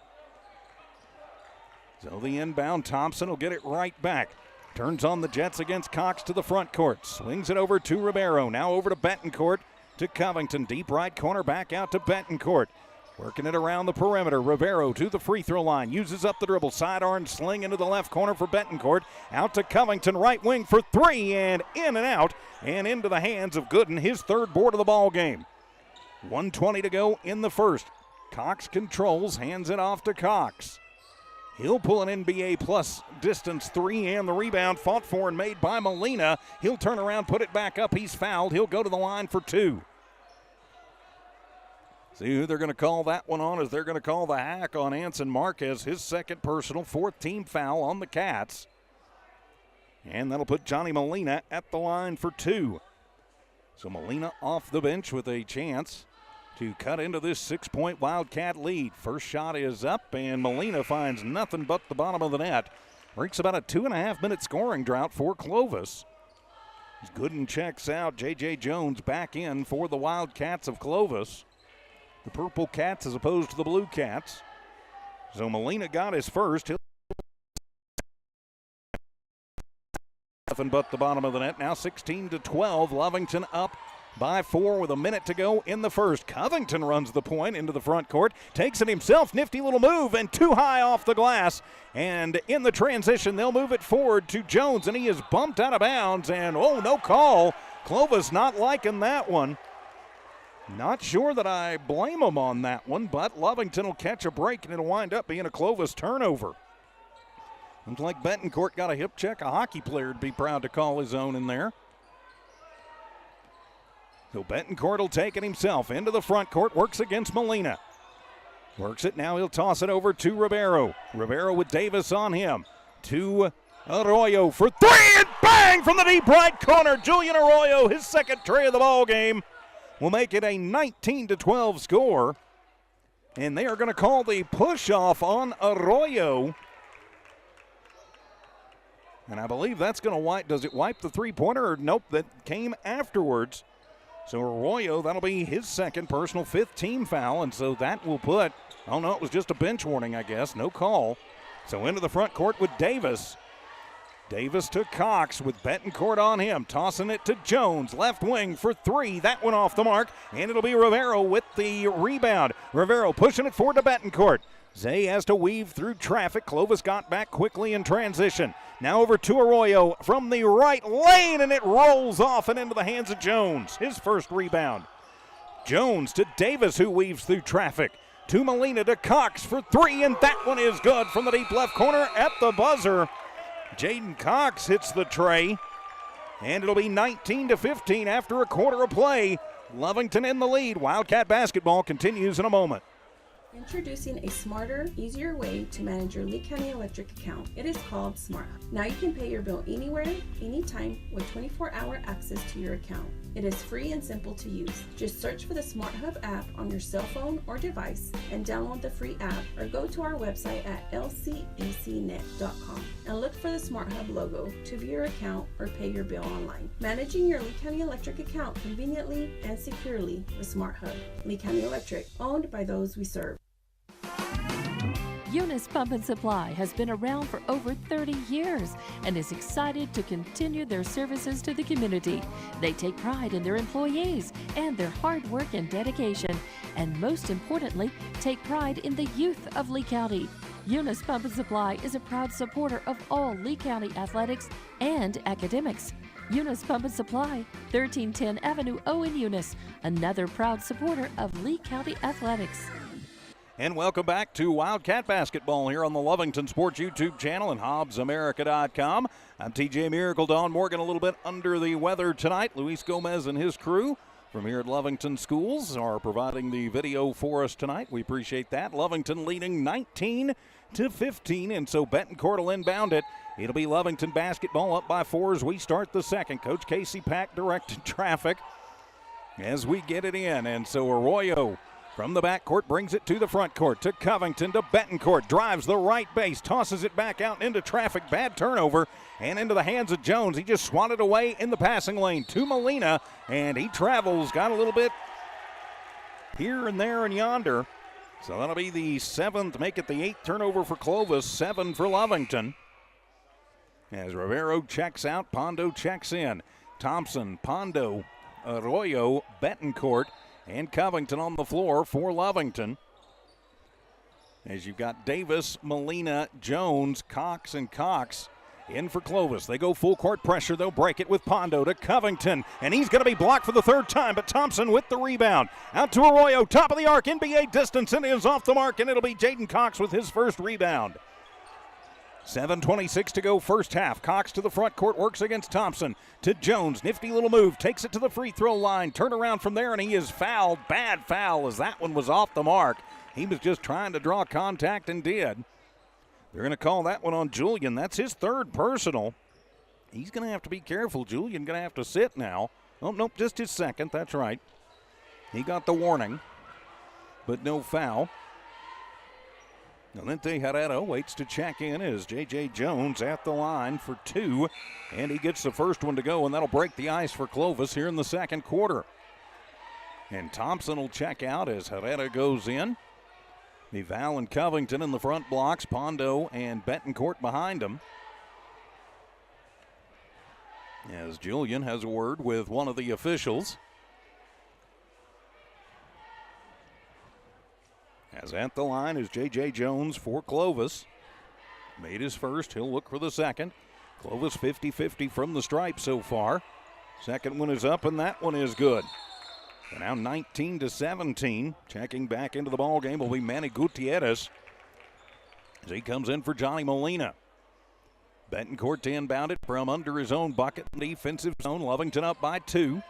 So the inbound, Thompson will get it right back. Turns on the Jets against Cox to the front court. Swings it over to Ribeiro. Now over to Betancourt. To Covington, deep right corner, back out to Betancourt. Working it around the perimeter. Rivero to the free throw line. Uses up the dribble. Sidearm sling into the left corner for Betancourt. Out to Covington, right wing for 3, and in and out. And into the hands of Gooden, his 3rd board of the ball game. 1:20 to go in the first. Cox controls, hands it off to Cox. He'll pull an NBA plus distance 3, and the rebound fought for and made by Molina. He'll turn around, put it back up. He's fouled. He'll go to the line for 2. See who they're going to call that one on, is they're going to call the hack on Anson Marquez, his 2nd personal, 4th team foul on the Cats. And that'll put Johnny Molina at the line for 2. So Molina off the bench with a chance to cut into this 6-point Wildcat lead. First shot is up, and Molina finds nothing but the bottom of the net. Breaks about a 2.5-minute scoring drought for Clovis. As Gooden checks out, J.J. Jones back in for the Wildcats of Clovis. The Purple Cats as opposed to the Blue Cats. So Molina got his first. Nothing but the bottom of the net. Now 16-12, Lovington up by 4 with a minute to go in the first. Covington runs the point into the front court, takes it himself, nifty little move, and too high off the glass. And in the transition, they'll move it forward to Jones, and he is bumped out of bounds, and oh, no call. Clovis not liking that one. Not sure that I blame him on that one, but Lovington will catch a break, and it'll wind up being a Clovis turnover. Looks like Betancourt got a hip check. A hockey player would be proud to call his own in there. So Betancourt will take it himself into the front court, works against Molina. Works it now, he'll toss it over to Ribeiro. Ribeiro with Davis on him. To Arroyo for 3, and bang from the deep right corner. Julian Arroyo, his 2nd tray of the ball game, will make it a 19-12 score. And they are going to call the push-off on Arroyo. And I believe that's going to wipe. Does it wipe the three-pointer? Or nope, that came afterwards. So Arroyo, that'll be his second personal, fifth team foul. And so that will put, oh no, it was just a bench warning, I guess. No call. So into the front court with Davis. Davis to Cox with Betancourt on him. Tossing it to Jones. Left wing for three. That one off the mark. And it'll be Rivero with the rebound. Rivero pushing it forward to Betancourt. Zay has to weave through traffic. Clovis got back quickly in transition. Now over to Arroyo from the right lane, and it rolls off and into the hands of Jones. His first rebound. Jones to Davis, who weaves through traffic. To Molina to Cox for three, and that one is good from the deep left corner at the buzzer. Jaden Cox hits the tray, and it'll be 19-15 after a quarter of play. Lovington in the lead. Wildcat basketball continues in a moment. Introducing a smarter, easier way to manage your Lee County Electric account. It is called Smart Hub. Now you can pay your bill anywhere, anytime, with 24-hour access to your account. It is free and simple to use. Just search for the Smart Hub app on your cell phone or device and download the free app, or go to our website at lcecnet.com and look for the Smart Hub logo to view your account or pay your bill online. Managing your Lee County Electric account conveniently and securely with Smart Hub. Lee County Electric, owned by those we serve. Eunice Pump and Supply has been around for over 30 years and is excited to continue their services to the community. They take pride in their employees and their hard work and dedication, and most importantly, take pride in the youth of Lee County. Eunice Pump and Supply is a proud supporter of all Lee County athletics and academics. Eunice Pump and Supply, 1310 Avenue O in Eunice, another proud supporter of Lee County athletics. And welcome back to Wildcat Basketball here on the Lovington Sports YouTube channel and HobbsAmerica.com. I'm TJ Miracle. Don Morgan a little bit under the weather tonight. Luis Gomez and his crew from here at Lovington Schools are providing the video for us tonight. We appreciate that. Lovington leading 19-15, and so Betancourt will inbound it. It'll be Lovington basketball up by 4 as we start the second. Coach Casey Pack directed traffic as we get it in, and so Arroyo from the backcourt brings it to the front court, to Covington, to Betancourt, drives the right base, tosses it back out into traffic, bad turnover, and into the hands of Jones. He just swatted away in the passing lane to Molina, and he travels, got a little bit here and there and yonder. So that'll be the 7th, make it the 8th turnover for Clovis, 7 for Lovington. As Rivero checks out, Pondo checks in. Thompson, Pondo, Arroyo, Betancourt, and Covington on the floor for Lovington. As you've got Davis, Molina, Jones, Cox, and Cox in for Clovis. They go full court pressure. They'll break it with Pondo to Covington. And he's going to be blocked for the third time, but Thompson with the rebound. Out to Arroyo, top of the arc, NBA distance, and is off the mark, and it'll be Jaden Cox with his first rebound. 7:26 to go first half. Cox to the front court, works against Thompson. To Jones, nifty little move, takes it to the free throw line. Turn around from there, and he is fouled. Bad foul as that one was off the mark. He was just trying to draw contact and did. They're going to call that one on Julian. That's his third personal. He's going to have to be careful. Julian going to have to sit now. Oh, nope, just his second. That's right. He got the warning, but no foul. Valente Herrera waits to check in as J.J. Jones at the line for 2, and he gets the first one to go, and that'll break the ice for Clovis here in the second quarter. And Thompson will check out as Herrera goes in. Val and Covington in the front blocks, Pondo and Betancourt behind him. As Julian has a word with one of the officials. As at the line is J.J. Jones for Clovis. Made his first. He'll look for the second. Clovis 50-50 from the stripe so far. Second one is up, and that one is good. And now 19-17. Checking back into the ball game will be Manny Gutierrez as he comes in for Johnny Molina. Betancourt to inbound it from under his own bucket. Defensive zone. Lovington up by 2.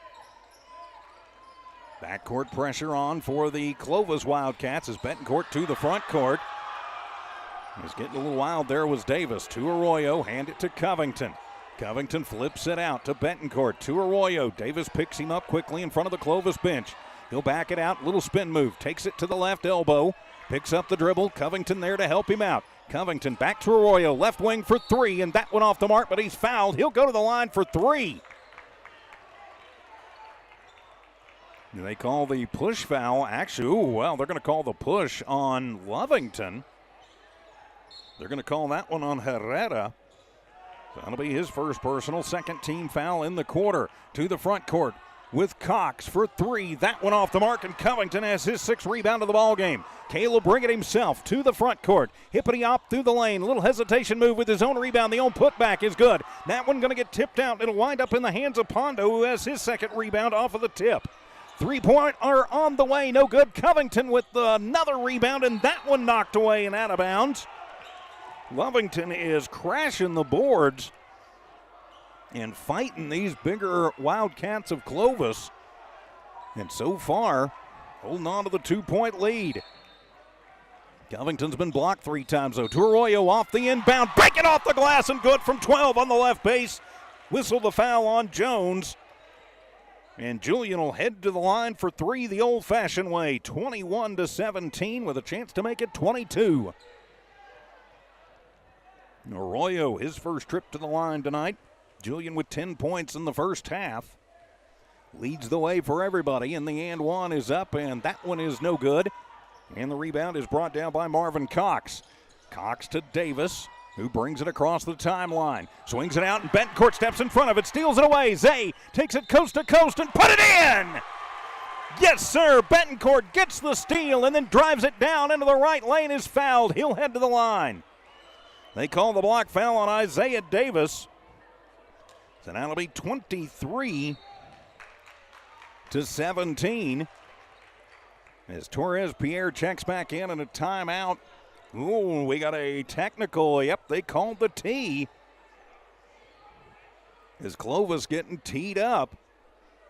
Backcourt pressure on for the Clovis Wildcats as Betancourt to the front court. He's getting a little wild there was Davis. To Arroyo, hand it to Covington. Covington flips it out to Betancourt. To Arroyo. Davis picks him up quickly in front of the Clovis bench. He'll back it out. Little spin move. Takes it to the left elbow. Picks up the dribble. Covington there to help him out. Covington back to Arroyo, left wing for three, and that one off the mark, but he's fouled. He'll go to the line for three. They call the push foul. Actually, they're going to call the push on Lovington. They're going to call that one on Herrera. So that'll be his first personal, second team foul in the quarter. To the front court with Cox for three. That one off the mark, and Covington has his sixth rebound of the ball game. Caleb bring it himself to the front court. Hippity-hop through the lane. A little hesitation move with his own rebound. The own putback is good. That one going to get tipped out. It'll wind up in the hands of Pondo, who has his second rebound off of the tip. 3-point are on the way. No good. Covington with another rebound, and that one knocked away and out of bounds. Lovington is crashing the boards and fighting these bigger Wildcats of Clovis. And so far, holding on to the 2-point lead. Covington's been blocked 3 times, though. Arroyo off the inbound, breaking off the glass and good from 12 on the left base. Whistle the foul on Jones. And Julian will head to the line for three the old-fashioned way, 21-17 with a chance to make it 22. Arroyo, his first trip to the line tonight. Julian with 10 points in the first half. Leads the way for everybody, and the and one is up, and that one is no good. And the rebound is brought down by Marvin Cox. Cox to Davis, who brings it across the timeline. Swings it out, and Betancourt steps in front of it, steals it away. Zay takes it coast to coast and put it in! Yes, sir, Betancourt gets the steal and then drives it down into the right lane, is fouled. He'll head to the line. They call the block foul on Isaiah Davis. So that'll be 23-17. As Torres Pierre checks back in and a timeout. Ooh, we got a technical. Yep, they called the tee. As Clovis getting teed up.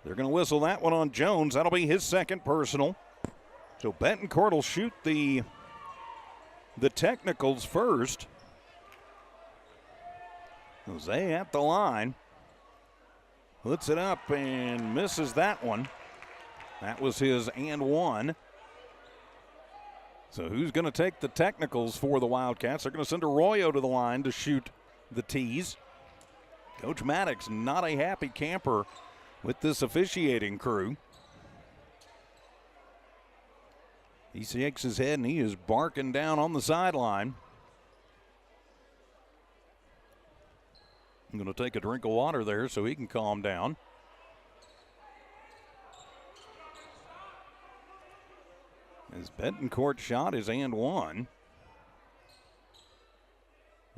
They're going to whistle that one on Jones. That'll be his second personal. So Betancourt will shoot the technicals first. Jose at the line. Puts it up and misses that one. That was his and one. So who's going to take the technicals for the Wildcats? They're going to send Arroyo to the line to shoot the tees. Coach Maddox not a happy camper with this officiating crew. He shakes his head and he is barking down on the sideline. I'm going to take a drink of water there so he can calm down. As Betancourt shot his and one.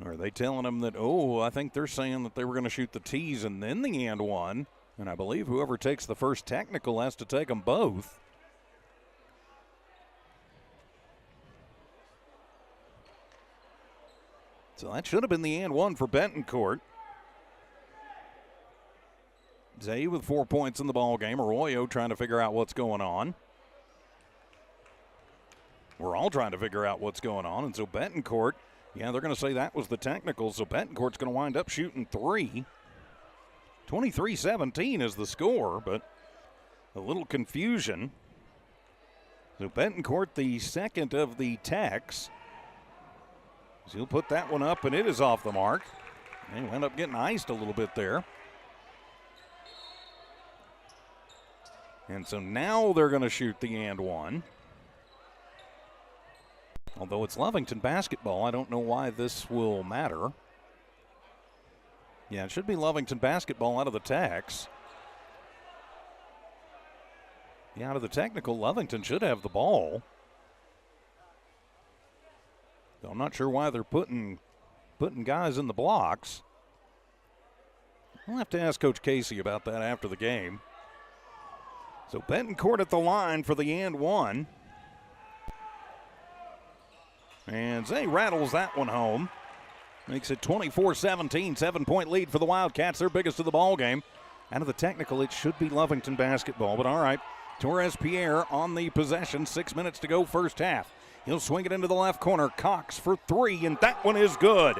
Or are they telling him that, I think they're saying that they were going to shoot the tees and then the and one. And I believe whoever takes the first technical has to take them both. So that should have been the and one for Betancourt. Zay with 4 points in the ball game. Arroyo trying to figure out what's going on. We're all trying to figure out what's going on. And so Betancourt, they're going to say that was the technical. So Betancourt's going to wind up shooting three. 23-17 is the score, but a little confusion. So Betancourt, the second of the techs. So he'll put that one up, and it is off the mark. They end up getting iced a little bit there. And so now they're going to shoot the and one. Although it's Lovington basketball, I don't know why this will matter. Yeah, it should be Lovington basketball out of the techs. Yeah, out of the technical, Lovington should have the ball. So I'm not sure why they're putting guys in the blocks. I'll have to ask Coach Casey about that after the game. So Betancourt at the line for the and one. And Zay rattles that one home. Makes it 24-17, 7-point lead for the Wildcats, their biggest of the ball game. Out of the technical, it should be Lovington basketball, but all right. Torres Pierre on the possession, 6 minutes to go first half. He'll swing it into the left corner. Cox for three, and that one is good.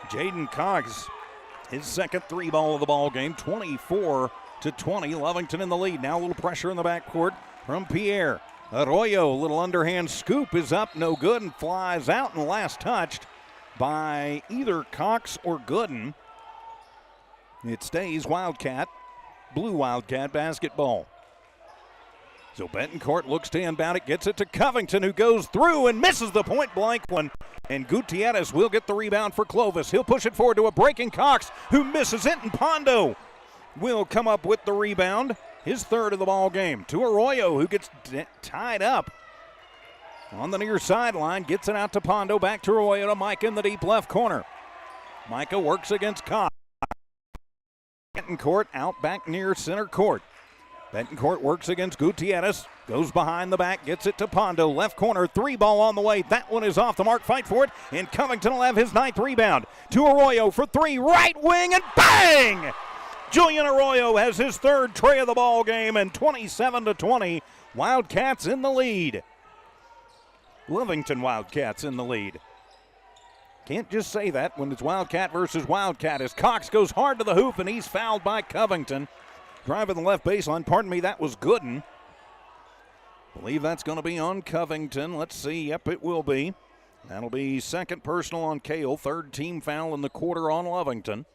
Jaden Cox, his second three ball of the ball game, 24-20. Lovington in the lead. Now a little pressure in the backcourt from Pierre. Arroyo, little underhand scoop is up, no good, and flies out, and last touched by either Cox or Gooden. It stays Wildcat, Blue Wildcat basketball. So Betancourt looks to inbound it, gets it to Covington, who goes through and misses the point blank one. And Gutierrez will get the rebound for Clovis. He'll push it forward to a breaking Cox, who misses it, and Pondo will come up with the rebound. His third of the ball game. To Arroyo, who gets tied up on the near sideline, gets it out to Pondo, back to Arroyo to Micah in the deep left corner. Micah works against Cox. Betancourt out back near center court. Betancourt works against Gutierrez, goes behind the back, gets it to Pondo, left corner, 3-ball on the way. That one is off the mark, fight for it, and Covington will have his 9th rebound. To Arroyo for 3, right wing, and bang! Julian Arroyo has his 3rd tray of the ball game, and 27-20, Wildcats in the lead. Lovington Wildcats in the lead. Can't just say that when it's Wildcat versus Wildcat, as Cox goes hard to the hoop, and he's fouled by Covington. Driving the left baseline, pardon me, that was Gooden. Believe that's going to be on Covington. Let's see, yep, it will be. That'll be 2nd personal on Cale, 3rd team foul in the quarter on Lovington.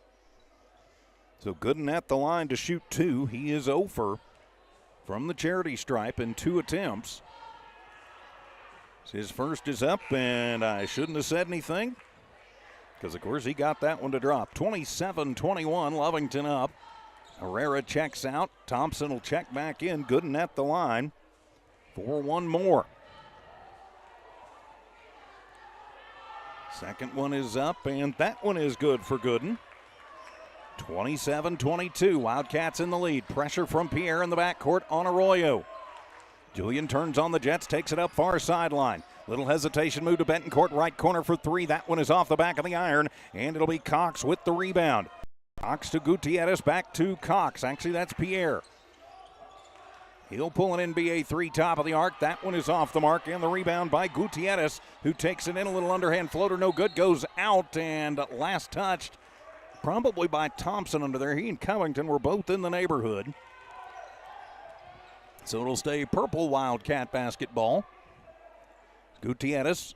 So Gooden at the line to shoot 2. He is 0 for from the charity stripe in 2 attempts. His first is up, and I shouldn't have said anything because, of course, he got that one to drop. 27-21, Lovington up. Herrera checks out. Thompson will check back in. Gooden at the line for one more. Second one is up, and that one is good for Gooden. 27-22. Wildcats in the lead. Pressure from Pierre in the backcourt on Arroyo. Julian turns on the Jets, takes it up far sideline. Little hesitation move to Betancourt, right corner for 3. That one is off the back of the iron, and it'll be Cox with the rebound. Cox to Gutierrez, back to Cox. Actually, that's Pierre. He'll pull an NBA 3 top of the arc. That one is off the mark, and the rebound by Gutierrez, who takes it in. A little underhand floater, no good, goes out, and last touched probably by Thompson under there. He and Covington were both in the neighborhood. So it'll stay purple Wildcat basketball. Gutierrez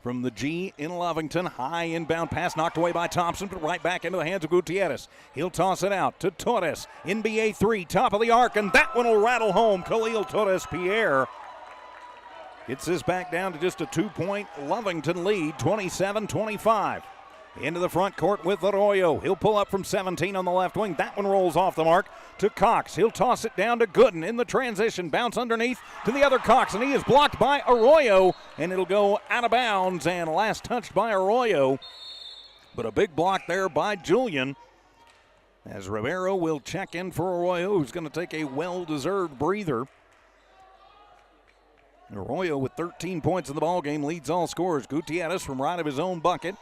from the G in Lovington. High inbound pass knocked away by Thompson, but right back into the hands of Gutierrez. He'll toss it out to Torres. NBA 3, top of the arc, and that one will rattle home. Khalil Torres Pierre gets this back down to just a 2-point Lovington lead, 27-25. Into the front court with Arroyo. He'll pull up from 17 on the left wing. That one rolls off the mark to Cox. He'll toss it down to Gooden in the transition. Bounce underneath to the other Cox, and he is blocked by Arroyo, and it'll go out of bounds, and last touched by Arroyo. But a big block there by Julian, as Rivero will check in for Arroyo, who's going to take a well-deserved breather. Arroyo with 13 points in the ballgame leads all scorers. Gutierrez from right of his own bucket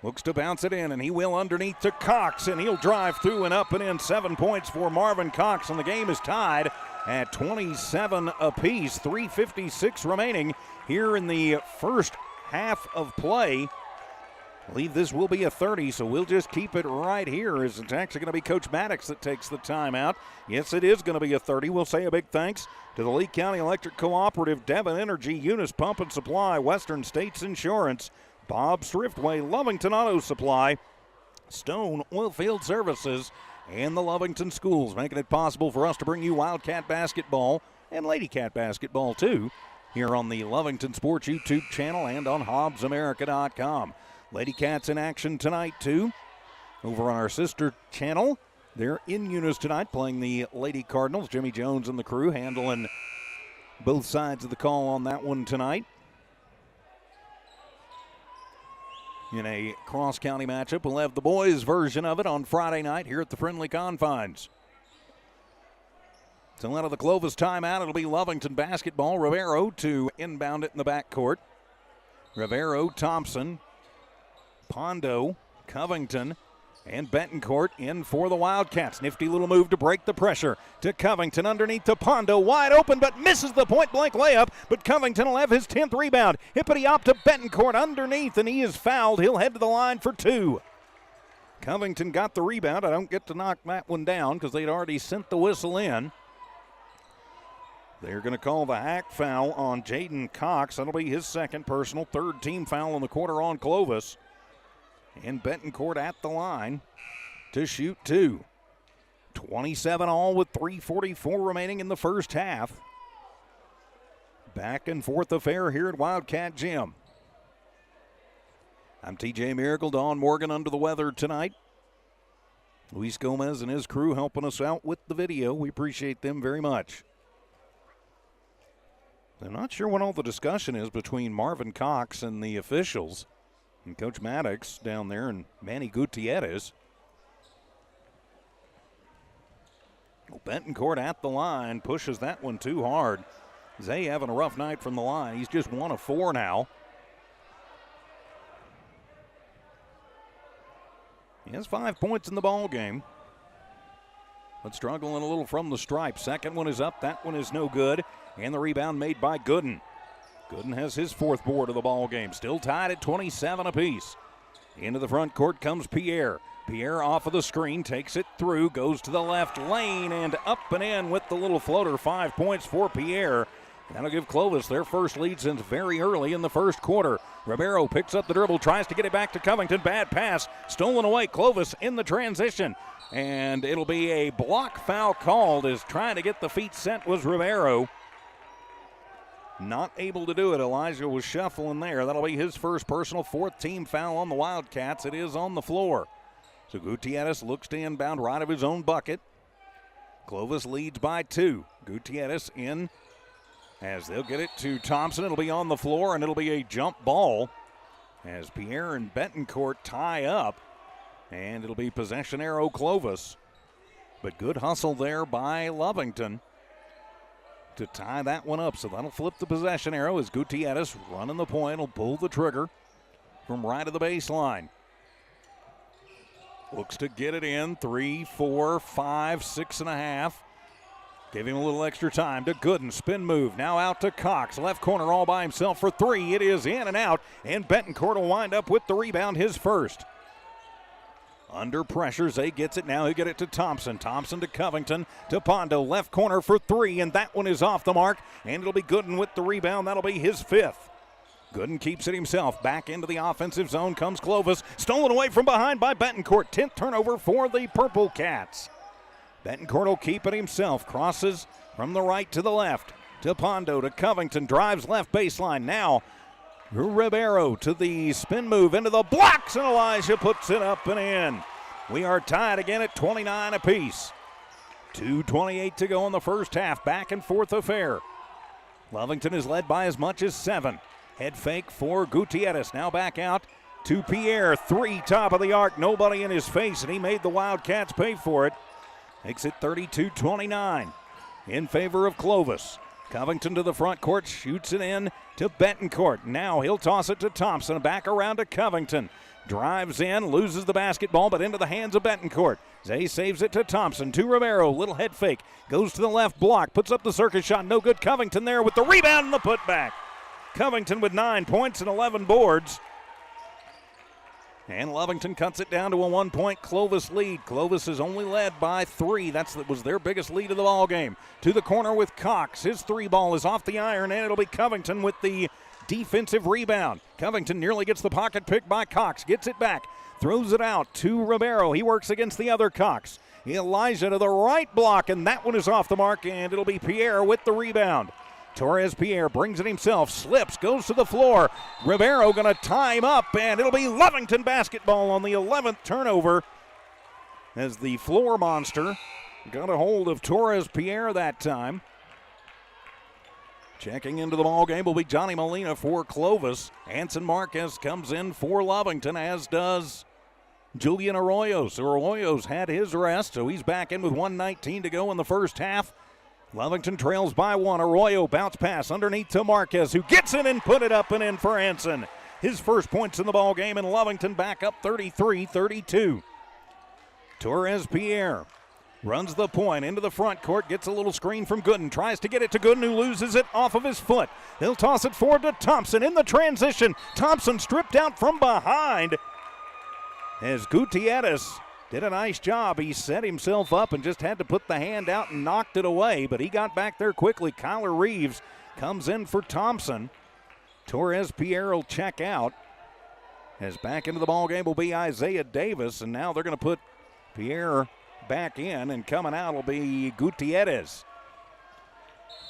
looks to bounce it in, and he will underneath to Cox, and he'll drive through and up and in. 7 points for Marvin Cox, and the game is tied at 27 apiece. 3:56 remaining here in the first half of play. I believe this will be a 30, so we'll just keep it right here, as it's actually going to be Coach Maddox that takes the timeout. Yes, it is going to be a 30. We'll say a big thanks to the Lee County Electric Cooperative, Devon Energy, Eunice Pump and Supply, Western States Insurance, Bob's Thriftway, Lovington Auto Supply, Stone Oilfield Services, and the Lovington Schools, making it possible for us to bring you Wildcat basketball and Lady Cat basketball too, here on the Lovington Sports YouTube channel and on HobbsAmerica.com. Lady Cats in action tonight too, over on our sister channel. They're in Eunice tonight playing the Lady Cardinals. Jimmy Jones and the crew handling both sides of the call on that one tonight. In a cross-county matchup, we'll have the boys' version of it on Friday night here at the Friendly Confines. So out of the Clovis timeout, it'll be Lovington basketball. Rivero to inbound it in the backcourt. Rivero, Thompson, Pondo, Covington, and Betancourt in for the Wildcats. Nifty little move to break the pressure to Covington underneath to Pondo. Wide open, but misses the point-blank layup. But Covington will have his 10th rebound. Hippity-hop to Betancourt underneath, and he is fouled. He'll head to the line for 2. Covington got the rebound. I don't get to knock that one down because they'd already sent the whistle in. They're going to call the hack foul on Jaden Cox. That'll be his second personal, third team foul in the quarter on Clovis. And Betancourt at the line to shoot two. 27 all with 3:44 remaining in the first half. Back and forth affair here at Wildcat Gym. I'm TJ Miracle, Don Morgan under the weather tonight. Luis Gomez and his crew helping us out with the video. We appreciate them very much. I'm not sure what all the discussion is between Marvin Cox and the officials and Coach Maddox down there and Manny Gutierrez. Betancourt at the line pushes that one too hard. Zay having a rough night from the line. He's just 1 of 4 now. He has 5 points in the ball game, but struggling a little from the stripe. Second one is up. That one is no good. And the rebound made by Gooden. Gooden has his 4th board of the ball game. Still tied at 27 apiece. Into the front court comes Pierre. Pierre off of the screen, takes it through, goes to the left lane, and up and in with the little floater. 5 points for Pierre. That'll give Clovis their first lead since very early in the first quarter. Ribeiro picks up the dribble, tries to get it back to Covington. Bad pass, stolen away. Clovis in the transition. And it'll be a block foul called as trying to get the feet set was Ribeiro. Not able to do it. Elijah was shuffling there. That'll be his first personal, 4th team foul on the Wildcats. It is on the floor. So Gutierrez looks to inbound right of his own bucket. Clovis leads by 2. Gutierrez in as they'll get it to Thompson. It'll be on the floor, and it'll be a jump ball as Pierre and Betancourt tie up. And it'll be possession arrow Clovis. But good hustle there by Lovington to tie that one up. So that'll flip the possession arrow as Gutierrez running the point. Will pull the trigger from right of the baseline. Looks to get it in. 3, 4, 5, 6.5. Give him a little extra time to Gooden. Spin move. Now out to Cox. Left corner all by himself for 3. It is in and out. And Betancourt will wind up with the rebound, his first. Under pressure, Zay gets it now. He'll get it to Thompson. Thompson to Covington to Pondo. Left corner for 3, and that one is off the mark. And it'll be Gooden with the rebound. That'll be his 5th. Gooden keeps it himself. Back into the offensive zone comes Clovis. Stolen away from behind by Betancourt. 10th turnover for the Purple Cats. Betancourt will keep it himself. Crosses from the right to the left. To Pondo, to Covington. Drives left baseline. Now Ribeiro to the spin move into the blocks, and Elijah puts it up and in. We are tied again at 29 apiece. 2:28 to go in the first half. Back and forth affair. Lovington is led by as much as 7. Head fake for Gutierrez. Now back out to Pierre. 3 top of the arc. Nobody in his face, and he made the Wildcats pay for it. Makes it 32-29 in favor of Clovis. Covington to the front court, shoots it in to Betancourt. Now he'll toss it to Thompson, back around to Covington. Drives in, loses the basketball, but into the hands of Betancourt. Zay saves it to Thompson, to Ribeiro, little head fake. Goes to the left block, puts up the circus shot, no good. Covington there with the rebound and the putback. Covington with 9 points and 11 boards. And Lovington cuts it down to a 1-point Clovis lead. Clovis is only led by 3. That was their biggest lead of the ball game. To the corner with Cox. His 3 ball is off the iron, and it'll be Covington with the defensive rebound. Covington nearly gets the pocket pick by Cox. Gets it back. Throws it out to Ribeiro. He works against the other Cox. Elijah to the right block, and that one is off the mark, and it'll be Pierre with the rebound. Torres Pierre brings it himself, slips, goes to the floor. Ribeiro going to tie him up, and it'll be Lovington basketball on the 11th turnover as the floor monster got a hold of Torres Pierre that time. Checking into the ball game will be Johnny Molina for Clovis. Anson Marquez comes in for Lovington, as does Julian Arroyos. Arroyos had his rest, so he's back in with 1:19 to go in the first half. Lovington trails by 1. Arroyo bounce pass underneath to Marquez, who gets it and put it up and in for Anson. His first points in the ball game, and Lovington back up 33-32. Torres Pierre runs the point into the front court, gets a little screen from Gooden, tries to get it to Gooden, who loses it off of his foot. He'll toss it forward to Thompson in the transition. Thompson stripped out from behind as Gutierrez did a nice job. He set himself up and just had to put the hand out and knocked it away, but he got back there quickly. Kyler Reeves comes in for Thompson. Torres Pierre will check out. As back into the ball game will be Isaiah Davis, and now they're going to put Pierre back in, and coming out will be Gutierrez.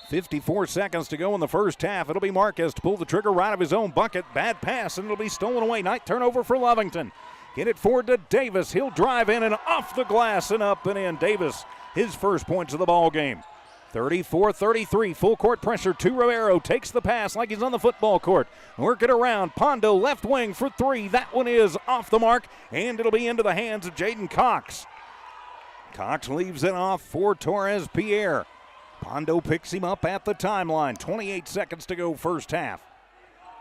54 seconds to go in the first half. It'll be Marquez to pull the trigger right of his own bucket. Bad pass, and it'll be stolen away. Night turnover for Lovington. Get it forward to Davis. He'll drive in and off the glass and up and in. Davis, his first points of the ball game. 34-33, full court pressure to Rivero. Takes the pass like he's on the football court. Work it around. Pondo left wing for three. That one is off the mark, and it'll be into the hands of Jaden Cox. Cox leaves it off for Torres Pierre. Pondo picks him up at the timeline. 28 seconds to go first half.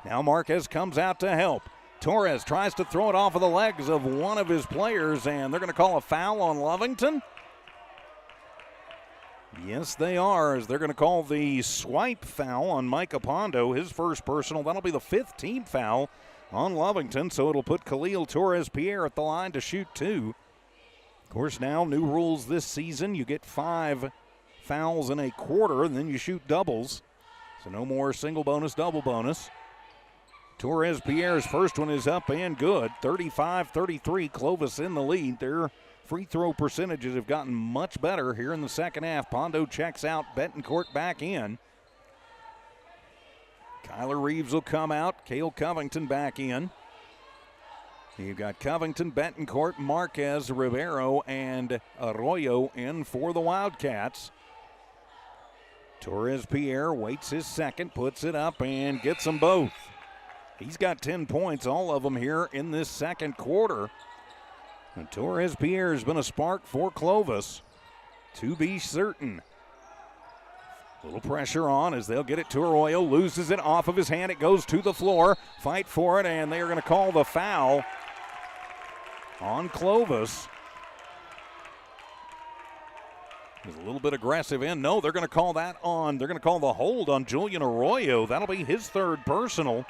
Now Marquez comes out to help. Torres tries to throw it off of the legs of one of his players, and they're going to call a foul on Lovington. Yes, they are, as they're going to call the swipe foul on Micah Pondo, his first personal. That'll be the fifth team foul on Lovington, so it'll put Khalil Torres Pierre at the line to shoot two. Of course, now new rules this season. You get 5 fouls in a quarter, and then you shoot doubles. So no more single bonus, double bonus. Torres Pierre's first one is up and good. 35-33, Clovis in the lead. Their free throw percentages have gotten much better here in the second half. Pondo checks out, Betancourt back in. Kyler Reeves will come out, Cale Covington back in. You've got Covington, Betancourt, Marquez, Rivero, and Arroyo in for the Wildcats. Torres Pierre waits his second, puts it up, and gets them both. He's got 10 points, all of them here in this second quarter. And Torres Pierre has been a spark for Clovis, to be certain. Little pressure on as they'll get it to Arroyo, loses it off of his hand. It goes to the floor, fight for it, and they are going to call the foul on Clovis. He's a little bit aggressive in. No, they're going to call that on. They're going to call the hold on Julian Arroyo. That'll be his third personal.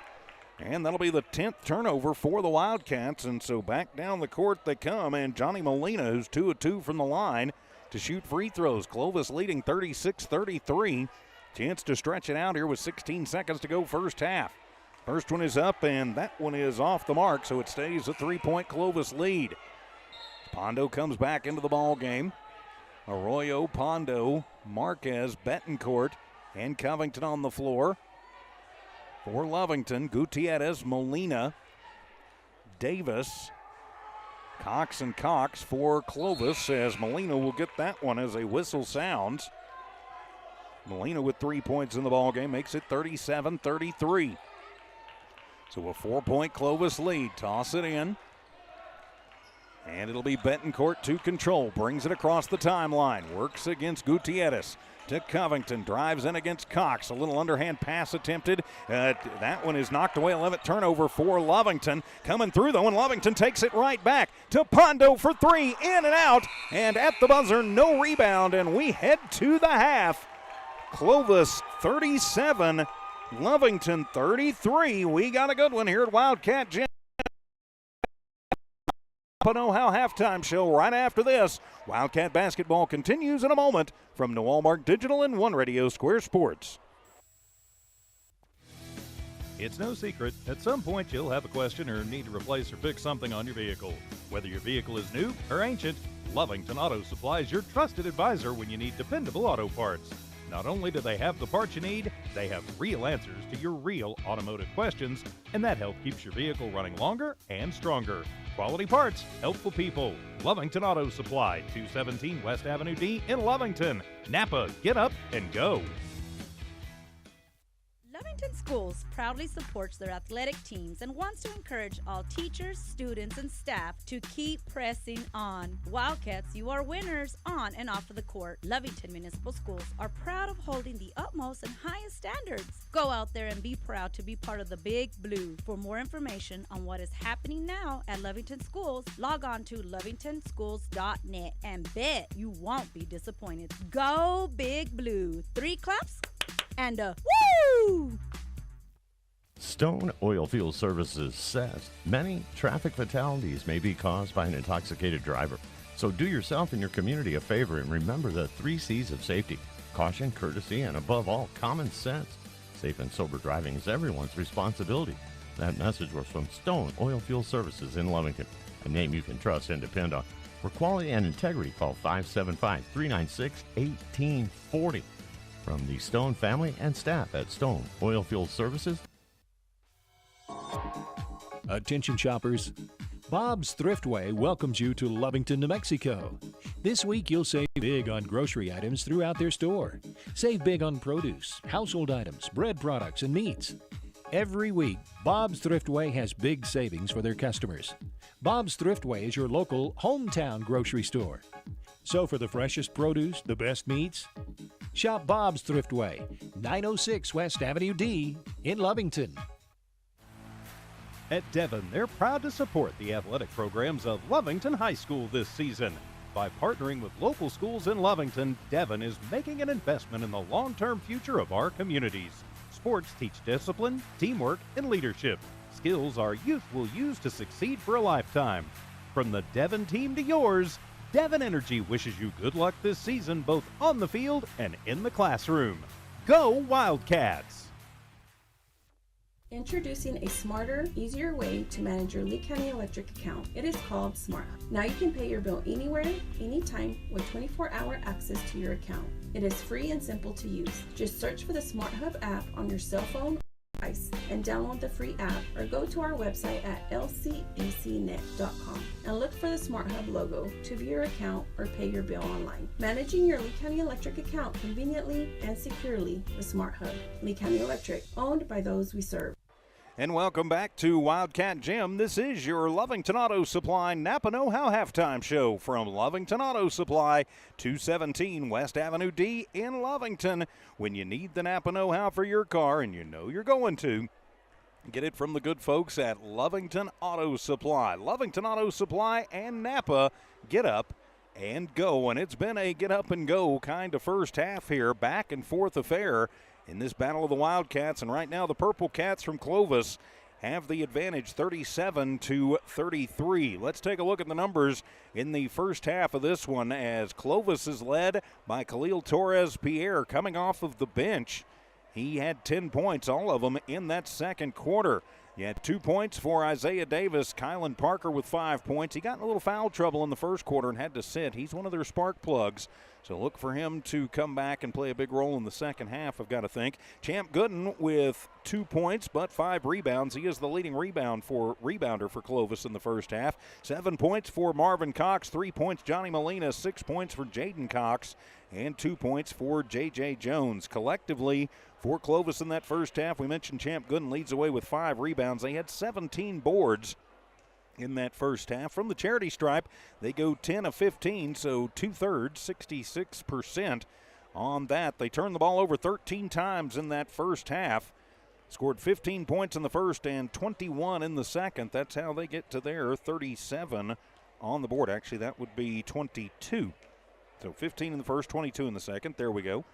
And that'll be the 10th turnover for the Wildcats. And so back down the court they come. And Johnny Molina, who's 2 of 2 from the line, to shoot free throws. Clovis leading 36-33. Chance to stretch it out here with 16 seconds to go first half. First one is up, and that one is off the mark, so it stays a 3-point Clovis lead. Pondo comes back into the ball game. Arroyo, Pondo, Marquez, Betancourt, and Covington on the floor. For Lovington, Gutierrez, Molina, Davis, Cox and Cox for Clovis, as Molina will get that one as a whistle sounds. Molina with 3 points in the ballgame makes it 37-33. So a 4-point Clovis lead. Toss it in. And it'll be Betancourt to control. Brings it across the timeline. Works against Gutierrez. To Covington, drives in against Cox. A little underhand pass attempted. That one is knocked away. 11th turnover for Lovington. Coming through though, and Lovington takes it right back to Pondo for three. In and out. And at the buzzer, no rebound. And we head to the half. Clovis 37, Lovington 33. We got a good one here at Wildcat Gym. Know-how halftime show right after this. Wildcat basketball continues in a moment from New Walmart Digital and One Radio Square Sports. It's no secret, at some point you'll have a question or need to replace or fix something on your vehicle. Whether your vehicle is new or ancient, Lovington Auto Supply is your trusted advisor when you need dependable auto parts. Not only do they have the parts you need, they have real answers to your real automotive questions, and that help keeps your vehicle running longer and stronger. Quality parts, helpful people. Lovington Auto Supply, 217 West Avenue D in Lovington. Napa, get up and go. Lovington Schools proudly supports their athletic teams and wants to encourage all teachers, students, and staff to keep pressing on. Wildcats, you are winners on and off of the court. Lovington Municipal Schools are proud of holding the utmost and highest standards. Go out there and be proud to be part of the Big Blue. For more information on what is happening now at Lovington Schools, log on to lovingtonschools.net and bet you won't be disappointed. Go Big Blue. 3 claps and a woo! Stone Oilfield Services says many traffic fatalities may be caused by an intoxicated driver. So do yourself and your community a favor and remember the 3 C's of safety: caution, courtesy, and above all, common sense. Safe and sober driving is everyone's responsibility. That message was from Stone Oilfield Services in Lovington, a name you can trust and depend on. For quality and integrity, call 575-396-1840. From the Stone family and staff at Stone Oilfield Services. Attention shoppers, Bob's Thriftway welcomes you to Lovington, New Mexico. This week you'll save big on grocery items throughout their store. Save big on produce, household items, bread products, and meats. Every week, Bob's Thriftway has big savings for their customers. Bob's Thriftway is your local hometown grocery store. So for the freshest produce, the best meats, shop Bob's Thriftway, 906 West Avenue D in Lovington. At Devon, they're proud to support the athletic programs of Lovington High School this season. By partnering with local schools in Lovington, Devon is making an investment in the long-term future of our communities. Sports teach discipline, teamwork, and leadership, skills our youth will use to succeed for a lifetime. From the Devon team to yours, Devon Energy wishes you good luck this season, both on the field and in the classroom. Go Wildcats! Introducing a smarter, easier way to manage your Lee County Electric account. It is called Smart Hub. Now you can pay your bill anywhere, anytime, with 24-hour access to your account. It is free and simple to use. Just search for the Smart Hub app on your cell phone or device and download the free app, or go to our website at lcecnet.com and look for the Smart Hub logo to view your account or pay your bill online. Managing your Lee County Electric account conveniently and securely with Smart Hub. Lee County Electric, owned by those we serve. And welcome back to Wildcat Gym. This is your Lovington Auto Supply Napa Know-How halftime show from Lovington Auto Supply, 217 West Avenue D in Lovington. When you need the Napa Know-How for your car, and you know you're going to, get it from the good folks at Lovington Auto Supply. Lovington Auto Supply and Napa, get up and go. And it's been a get up and go kind of first half here, back and forth affair in this battle of the Wildcats, and right now the Purple Cats from Clovis have the advantage, 37-33. Let's take a look at the numbers in the first half of this one, as Clovis is led by Khalil Torres-Pierre coming off of the bench. He had 10 points, all of them in that second quarter. You had 2 points for Isaiah Davis. Kylan Parker with 5 points. He got in a little foul trouble in the first quarter and had to sit. He's one of their spark plugs, so look for him to come back and play a big role in the second half, I've got to think. Champ Gooden with 2 points but 5 rebounds. He is the leading rebounder for Clovis in the first half. 7 points for Marvin Cox, 3 points Johnny Molina, 6 points for Jaden Cox, and 2 points for J.J. Jones. Collectively for Clovis in that first half, we mentioned Champ Gooden leads away with 5 rebounds. They had 17 boards in that first half. From the charity stripe, they go 10 of 15, so 2/3, 66% on that. They turned the ball over 13 times in that first half. Scored 15 points in the first and 21 in the second. That's how they get to their 37 on the board. Actually, that would be 22. So 15 in the first, 22 in the second. There we go.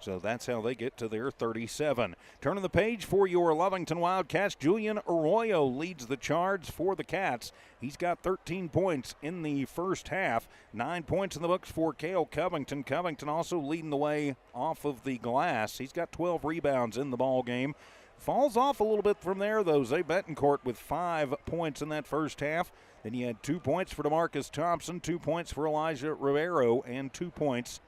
So that's how they get to their 37. Turning the page for your Lovington Wildcats, Julian Arroyo leads the charge for the Cats. He's got 13 points in the first half. 9 points in the books for Cale Covington. Covington also leading the way off of the glass. He's got 12 rebounds in the ball game. Falls off a little bit from there, though. Zay Betancourt with 5 points in that first half. Then you had 2 points for DeMarcus Thompson, 2 points for Elijah Rivero, and 2 points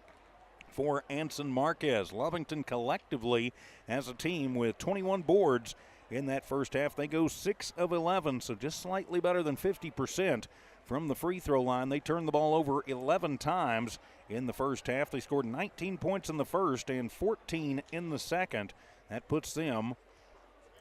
for Anson Marquez. Lovington collectively as a team with 21 boards in that first half. They go 6 of 11, so just slightly better than 50% from the free throw line. They turned the ball over 11 times in the first half. They scored 19 points in the first and 14 in the second. That puts them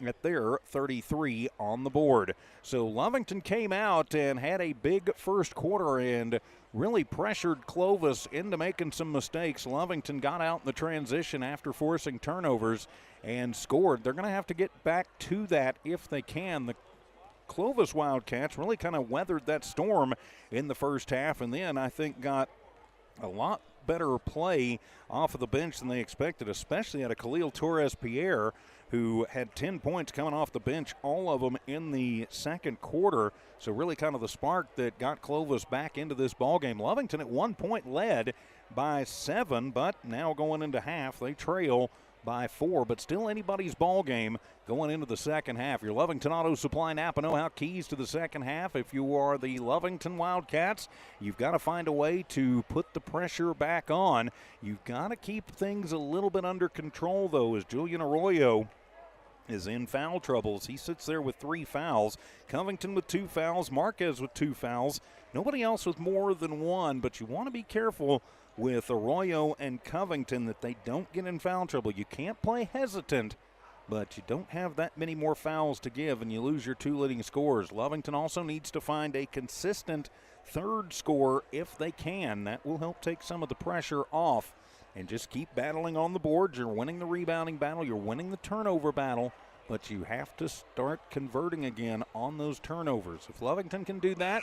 at their 33 on the board. So Lovington came out and had a big first quarter and really pressured Clovis into making some mistakes. Lovington got out in the transition after forcing turnovers and scored. They're going to have to get back to that if they can. The Clovis Wildcats really kind of weathered that storm in the first half, and then I think got a lot better play off of the bench than they expected, especially out of Khalil Torres-Pierre, who had 10 points coming off the bench, all of them in the second quarter. So really kind of the spark that got Clovis back into this ballgame. Lovington at 1 point led by 7, but now going into half, they trail by 4, but still anybody's ball game going into the second half. Your Lovington Auto Supply Napa know-how keys to the second half. If you are the Lovington Wildcats, you've got to find a way to put the pressure back on. You've got to keep things a little bit under control, though, as Julian Arroyo is in foul troubles. He sits there with 3 fouls. Covington with 2 fouls. Marquez with 2 fouls. Nobody else with more than 1, but you want to be careful with Arroyo and Covington that they don't get in foul trouble. You can't play hesitant, but you don't have that many more fouls to give, and you lose your 2 leading scorers. Lovington also needs to find a consistent third scorer if they can. That will help take some of the pressure off and just keep battling on the boards. You're winning the rebounding battle. You're winning the turnover battle, but you have to start converting again on those turnovers. If Lovington can do that,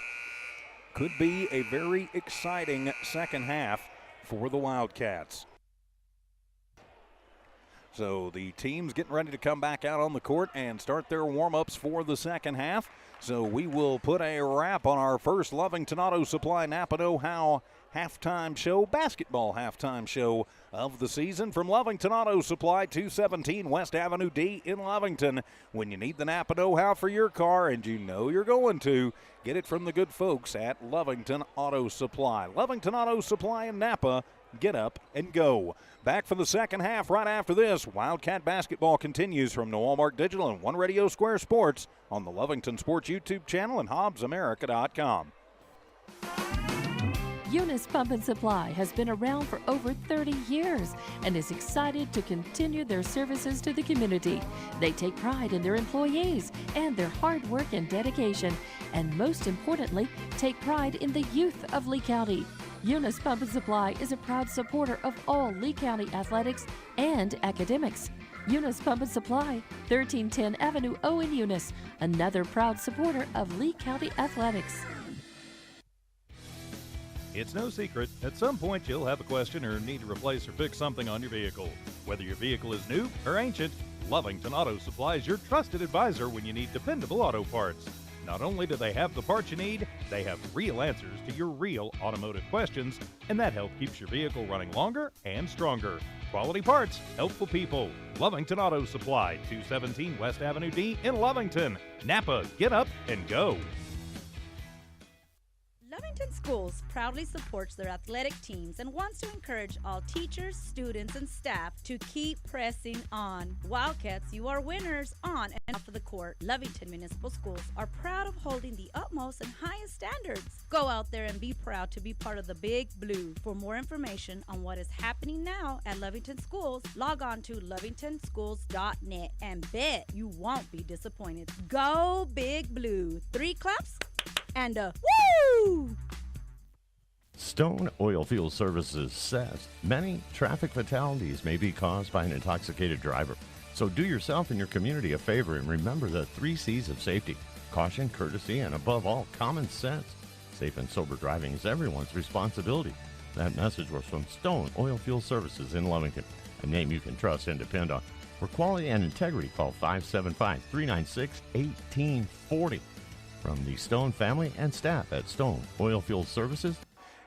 could be a very exciting second half for the Wildcats. So the team's getting ready to come back out on the court and start their warm-ups for the second half. So we will put a wrap on our first Lovington Auto Supply Napa Know-How halftime show, basketball halftime show of the season from Lovington Auto Supply, 217 West Avenue D in Lovington. When you need the Napa Know-How for your car, and you know you're going to, get it from the good folks at Lovington Auto Supply. Lovington Auto Supply in Napa. Get up and go. Back for the second half right after this. Wildcat basketball continues from Walmart Digital and One Radio Square Sports on the Lovington Sports YouTube channel and HobbsAmerica.com. Eunice Pump and Supply has been around for over 30 years and is excited to continue their services to the community. They take pride in their employees and their hard work and dedication, and most importantly, take pride in the youth of Lee County. Eunice Pump and Supply is a proud supporter of all Lee County athletics and academics. Eunice Pump and Supply, 1310 Avenue O in Eunice, another proud supporter of Lee County athletics. It's no secret, at some point you'll have a question or need to replace or fix something on your vehicle. Whether your vehicle is new or ancient, Lovington Auto Supply is your trusted advisor when you need dependable auto parts. Not only do they have the parts you need, they have real answers to your real automotive questions, and that help keeps your vehicle running longer and stronger. Quality parts, helpful people. Lovington Auto Supply, 217 West Avenue D in Lovington. Napa, get up and go. Lovington Schools proudly supports their athletic teams and wants to encourage all teachers, students, and staff to keep pressing on. Wildcats, you are winners on and off of the court. Lovington Municipal Schools are proud of holding the utmost and highest standards. Go out there and be proud to be part of the Big Blue. For more information on what is happening now at Lovington Schools, log on to lovingtonschools.net and bet you won't be disappointed. Go Big Blue. 3 claps and a woo! Stone Oilfield Services says many traffic fatalities may be caused by an intoxicated driver. So do yourself and your community a favor and remember the 3 C's of safety: caution, courtesy, and above all, common sense. Safe and sober driving is everyone's responsibility. That message was from Stone Oilfield Services in Lovington, a name you can trust and depend on. For quality and integrity, call 575-396-1840. From the Stone family and staff at Stone Oilfield Services.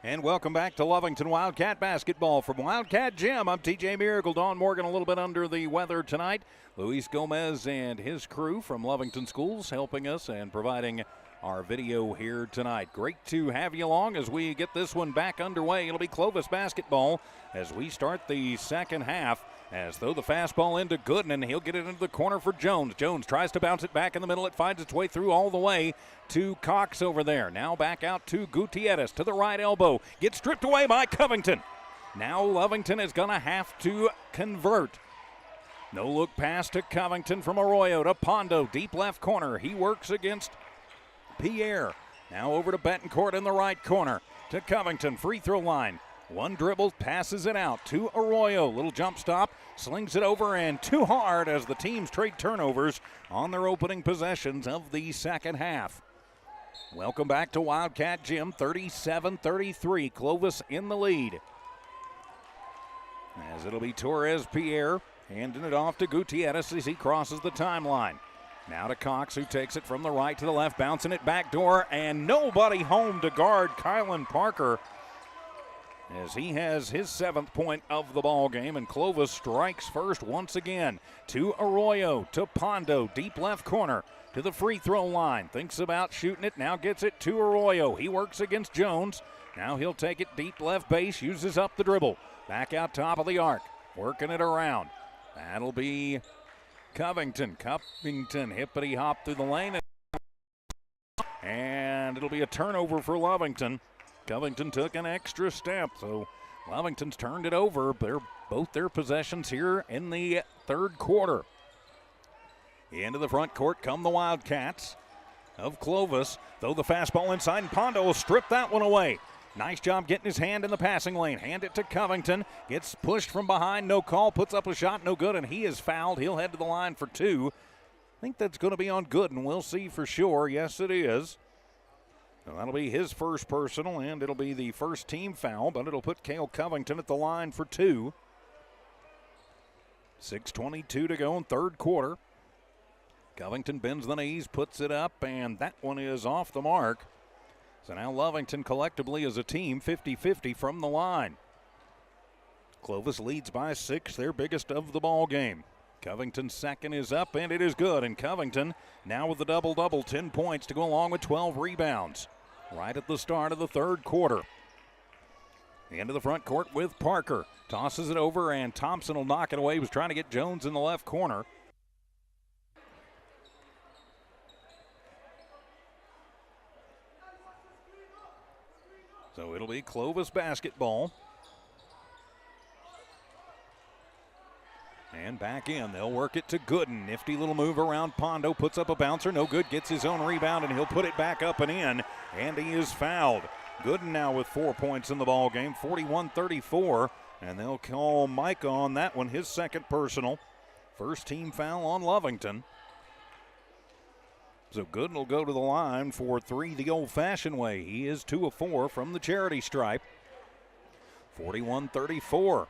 And welcome back to Lovington Wildcat basketball from Wildcat Gym. I'm TJ Miracle. Don Morgan a little bit under the weather tonight. Luis Gomez and his crew from Lovington Schools helping us and providing our video here tonight. Great to have you along as we get this one back underway. It'll be Clovis basketball as we start the second half. As though the fastball into Gooden, and he'll get it into the corner for Jones. Jones tries to bounce it back in the middle. It finds its way through all the way to Cox over there. Now back out to Gutierrez to the right elbow. Gets stripped away by Covington. Now Lovington is going to have to convert. No look pass to Covington from Arroyo to Pondo. Deep left corner. He works against Pierre. Now over to Betancourt in the right corner to Covington. Free throw line. One dribble, passes it out to Arroyo. Little jump stop, slings it over and too hard as the teams trade turnovers on their opening possessions of the second half. Welcome back to Wildcat Gym, 37-33. Clovis in the lead. as it'll be Torres Pierre handing it off to Gutierrez as he crosses the timeline. Now to Cox, who takes it from the right to the left, bouncing it backdoor, and nobody home to guard Kylan Parker as he has his 7th point of the ball game, and Clovis strikes first once again. To Arroyo, to Pondo, deep left corner, to the free throw line. Thinks about shooting it, now gets it to Arroyo. He works against Jones. Now he'll take it deep left base, uses up the dribble. Back out top of the arc, working it around. That'll be Covington. Covington hippity hop through the lane, and it'll be a turnover for Lovington. Covington took an extra step, so Lovington's turned it over. They're both their possessions here in the 3rd quarter. Into the front court come the Wildcats of Clovis. Throw the fastball inside, and Pondo will strip that one away. Nice job getting his hand in the passing lane. Hand it to Covington. Gets pushed from behind, no call. Puts up a shot, no good, and he is fouled. He'll head to the line for 2. I think that's going to be on Gooden. We'll see for sure. Yes, it is. So that'll be his first personal, and it'll be the first team foul, but it'll put Cale Covington at the line for 2. 6:22 to go in 3rd quarter. Covington bends the knees, puts it up, and that one is off the mark. So now Lovington collectively as a team 50-50 from the line. Clovis leads by 6, their biggest of the ball game. Covington's second is up, and it is good. And Covington now with the double-double, 10 points to go along with 12 rebounds. Right at the start of the 3rd quarter. Into the front court with Parker. Tosses it over, and Thompson will knock it away. He was trying to get Jones in the left corner. So it'll be Clovis basketball. And back in, they'll work it to Gooden. Nifty little move around Pondo, puts up a bouncer, no good, gets his own rebound, and he'll put it back up and in, and he is fouled. Gooden now with 4 points in the ball game, 41-34, and they'll call Mike on that one, his 2nd personal. First team foul on Lovington. So Gooden will go to the line for 3 the old-fashioned way. He is 2 of 4 from the charity stripe. 41-34.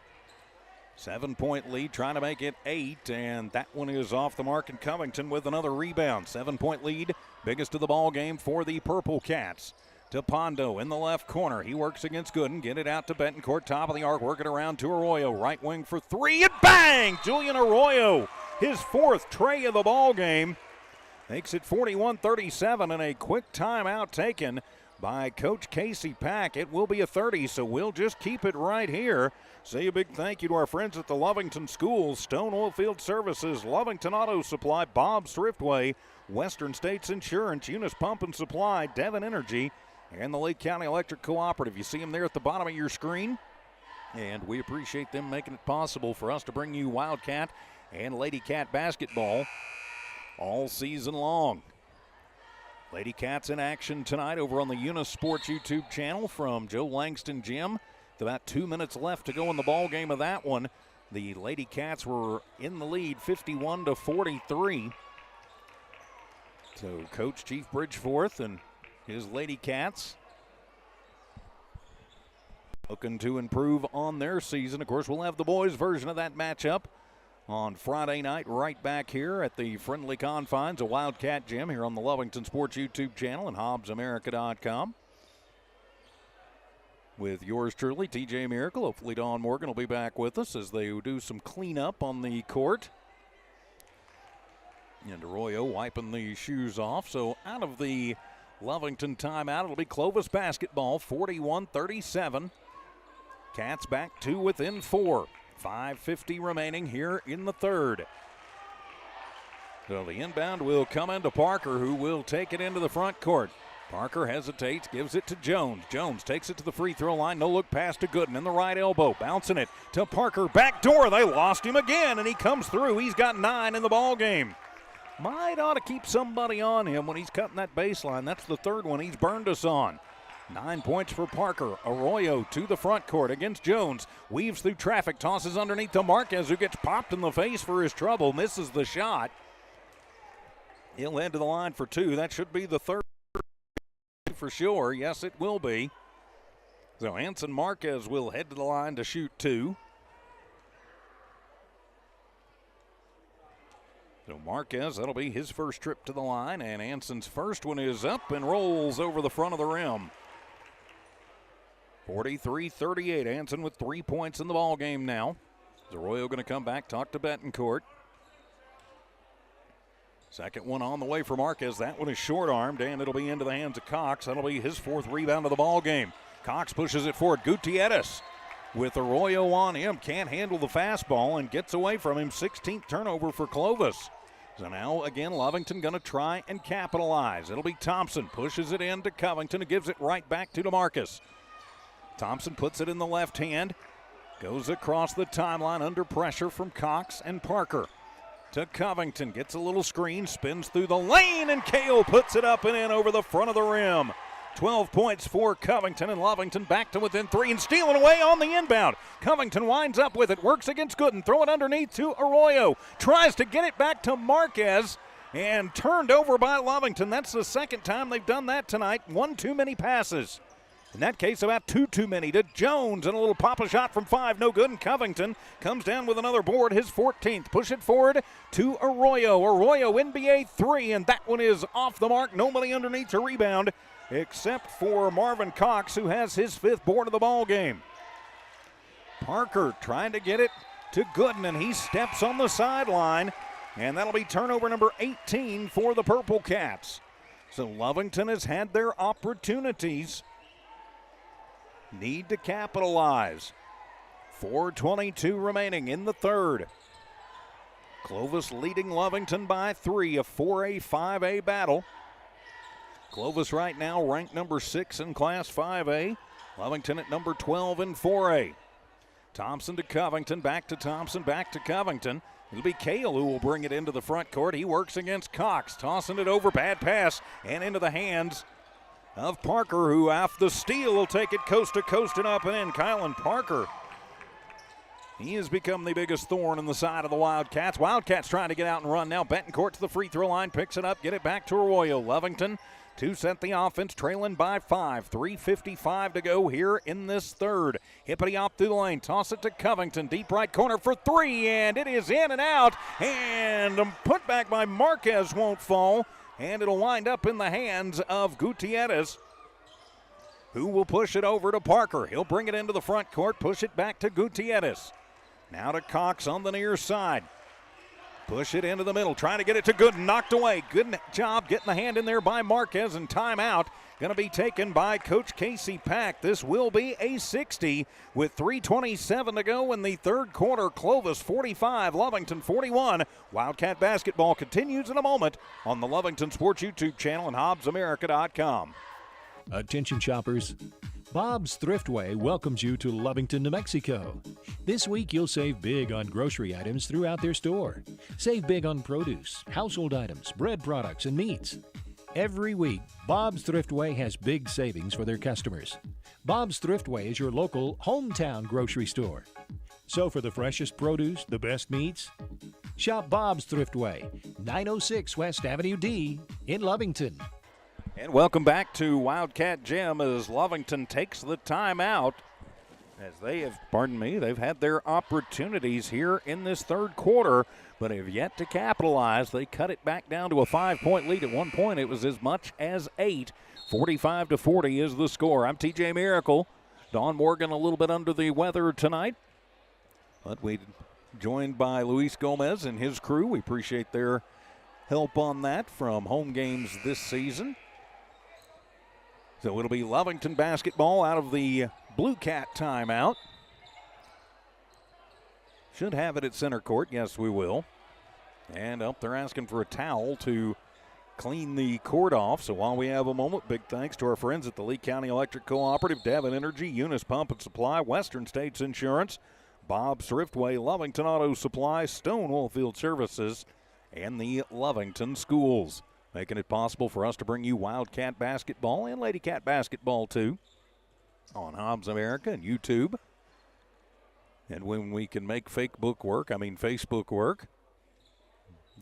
7-point lead, trying to make it 8, and that one is off the mark, and Covington with another rebound. 7-point lead, biggest of the ball game for the Purple Cats. To Pondo in the left corner. He works against Gooden. Get it out to Betancourt, top of the arc, work it around to Arroyo. Right wing for 3, and bang! Julian Arroyo, his 4th tray of the ball game. Makes it 41-37, and a quick timeout taken by Coach Casey Pack. It will be a 30, so we'll just keep it right here. Say a big thank you to our friends at the Lovington Schools, Stone Oilfield Services, Lovington Auto Supply, Bob's Thriftway, Western States Insurance, Eunice Pump and Supply, Devon Energy, and the Lake County Electric Cooperative. You see them there at the bottom of your screen, and we appreciate them making it possible for us to bring you Wildcat and Lady Cat basketball all season long. Lady Cats in action tonight over on the Eunice Sports YouTube channel from Joe Langston Gym. With about 2 minutes left to go in the ball game of that one. The Lady Cats were in the lead 51-43. So Coach Chief Bridgeforth and his Lady Cats looking to improve on their season. Of course, we'll have the boys' version of that matchup on Friday night right back here at the friendly confines of Wildcat Gym here on the Lovington Sports YouTube channel and HobbsAmerica.com. With yours truly, TJ Miracle. Hopefully Dawn Morgan will be back with us as they do some cleanup on the court. And Arroyo wiping the shoes off. So out of the Lovington timeout, it'll be Clovis basketball, 41-37. Cats back 2 within 4. 5:50 remaining here in the 3rd. So the inbound will come into Parker, who will take it into the front court. Parker hesitates, gives it to Jones. Jones takes it to the free throw line. No look pass to Gooden in the right elbow. Bouncing it to Parker. Back door. They lost him again, and he comes through. He's got 9 in the ball game. Might ought to keep somebody on him when he's cutting that baseline. That's the 3rd one he's burned us on. 9 points for Parker. Arroyo to the front court against Jones. Weaves through traffic, tosses underneath to Marquez, who gets popped in the face for his trouble. Misses the shot. He'll head to the line for 2. That should be the 3rd for sure. Yes, it will be. So Anson Marquez will head to the line to shoot 2. So Marquez, that'll be his first trip to the line, and Anson's first one is up and rolls over the front of the rim. 43-38. Anson with 3 points in the ball game now. Arroyo going to come back, talk to Betancourt. Second one on the way for Marquez. That one is short-armed, and it'll be into the hands of Cox. That'll be his fourth rebound of the ball game. Cox pushes it forward. Gutierrez with Arroyo on him. Can't handle the fastball and gets away from him. 16th turnover for Clovis. So now, again, Lovington going to try and capitalize. It'll be Thompson. Pushes it in to Covington and gives it right back to DeMarcus. Thompson puts it in the left hand. Goes across the timeline under pressure from Cox and Parker. To Covington. Gets a little screen. Spins through the lane, and Kale puts it up and in over the front of the rim. 12 points for Covington, and Lovington back to within 3 and stealing away on the inbound. Covington winds up with it, works against Gooden, throw it underneath to Arroyo. Tries to get it back to Marquez and turned over by Lovington. That's the second time they've done that tonight. One too many passes. In that case, about two too many to Jones, and a little pop-a shot from 5, no good, and Covington comes down with another board, his 14th. Push it forward to Arroyo. Arroyo, NBA 3, and that one is off the mark. Nobody underneath to rebound, except for Marvin Cox, who has his 5th board of the ball game. Parker trying to get it to Gooden, and he steps on the sideline, and that'll be turnover number 18 for the Purple Cats. So Lovington has had their opportunities. Need to capitalize. 4:22 remaining in the third. Clovis leading Lovington by 3, a 4A, 5A battle. Clovis right now ranked number 6 in Class 5A. Lovington at number 12 in 4A. Thompson to Covington, back to Thompson, back to Covington. It'll be Cale who will bring it into the front court. He works against Cox, tossing it over, bad pass, and into the hands of Parker, who off the steal will take it coast to coast and up and in. Kylan Parker, he has become the biggest thorn in the side of the Wildcats. Wildcats trying to get out and run now. Betancourt to the free throw line, picks it up, get it back to Arroyo. Lovington to set the offense, trailing by 5. 3:55 to go here in this third. Hippity hop through the lane, toss it to Covington, deep right corner for 3, and it is in and out, and put back by Marquez won't fall. And it'll wind up in the hands of Gutierrez, who will push it over to Parker. He'll bring it into the front court, push it back to Gutierrez. Now to Cox on the near side. Push it into the middle, trying to get it to Gooden, knocked away. Good job getting the hand in there by Marquez, and timeout going to be taken by Coach Casey Pack. This will be a 60 with 3:27 to go in the third quarter. Clovis 45, Lovington 41. Wildcat basketball continues in a moment on the Lovington Sports YouTube channel and HobbsAmerica.com. Attention shoppers. Bob's Thriftway welcomes you to Lovington, New Mexico. This week you'll save big on grocery items throughout their store. Save big on produce, household items, bread products, and meats. Every week, Bob's Thriftway has big savings for their customers. Bob's Thriftway is your local hometown grocery store. So for the freshest produce, the best meats, shop Bob's Thriftway, 906 West Avenue D in Lovington. And welcome back to Wildcat Gym as Lovington takes the timeout. As they've had their opportunities here in this third quarter, but have yet to capitalize. They cut it back down to a 5-point lead. At one point, it was as much as 8. 45-40 is the score. I'm TJ Miracle. Don Morgan a little bit under the weather tonight, but we joined by Luis Gomez and his crew. We appreciate their help on that from home games this season. So it'll be Lovington basketball out of the Blue Cat timeout. Should have it at center court. Yes, we will. And up, they're asking for a towel to clean the court off. So while we have a moment, big thanks to our friends at the Lee County Electric Cooperative, Devon Energy, Eunice Pump and Supply, Western States Insurance, Bob's Thriftway, Lovington Auto Supply, Stone Oilfield Services, and the Lovington Schools. Making it possible for us to bring you Wildcat basketball and Lady Cat basketball too on Hobbs America and YouTube. And when we can make Facebook work,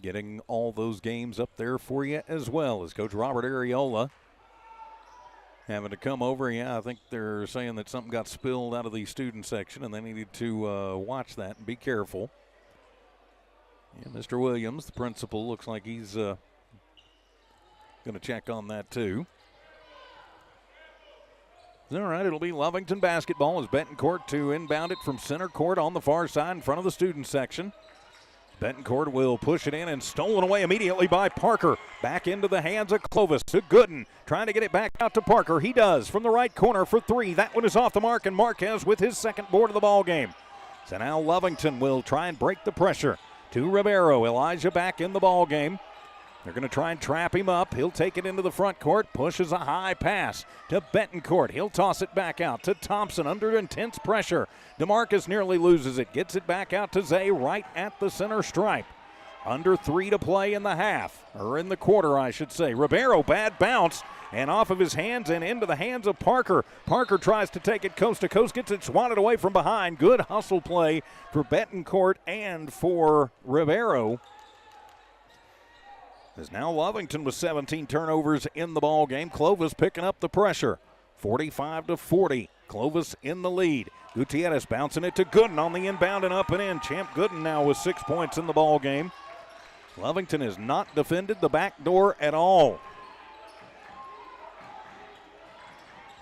getting all those games up there for you as well as Coach Robert Areola having to come over. Yeah, I think they're saying that something got spilled out of the student section and they needed to watch that and be careful. Yeah, Mr. Williams, the principal, looks like he's going to check on that too. All right, it'll be Lovington basketball as Betancourt to inbound it from center court on the far side in front of the student section. Betancourt will push it in and stolen away immediately by Parker. Back into the hands of Clovis to Gooden. Trying to get it back out to Parker. He does from the right corner for three. That one is off the mark, and Marquez with his second board of the ball game. So now Lovington will try and break the pressure. To Ribeiro. Elijah back in the ball game. They're going to try and trap him up. He'll take it into the front court, pushes a high pass to Betancourt. He'll toss it back out to Thompson under intense pressure. DeMarcus nearly loses it, gets it back out to Zay right at the center stripe. Under 3 to play in the half, or in the quarter, I should say. Ribeiro, bad bounce, and off of his hands and into the hands of Parker. Parker tries to take it coast to coast, gets it swatted away from behind. Good hustle play for Betancourt and for Ribeiro. As now Lovington with 17 turnovers in the ball game. Clovis picking up the pressure. 45-40. Clovis in the lead. Gutierrez bouncing it to Gooden on the inbound and up and in. Champ Gooden now with 6 points in the ball game. Lovington has not defended the back door at all.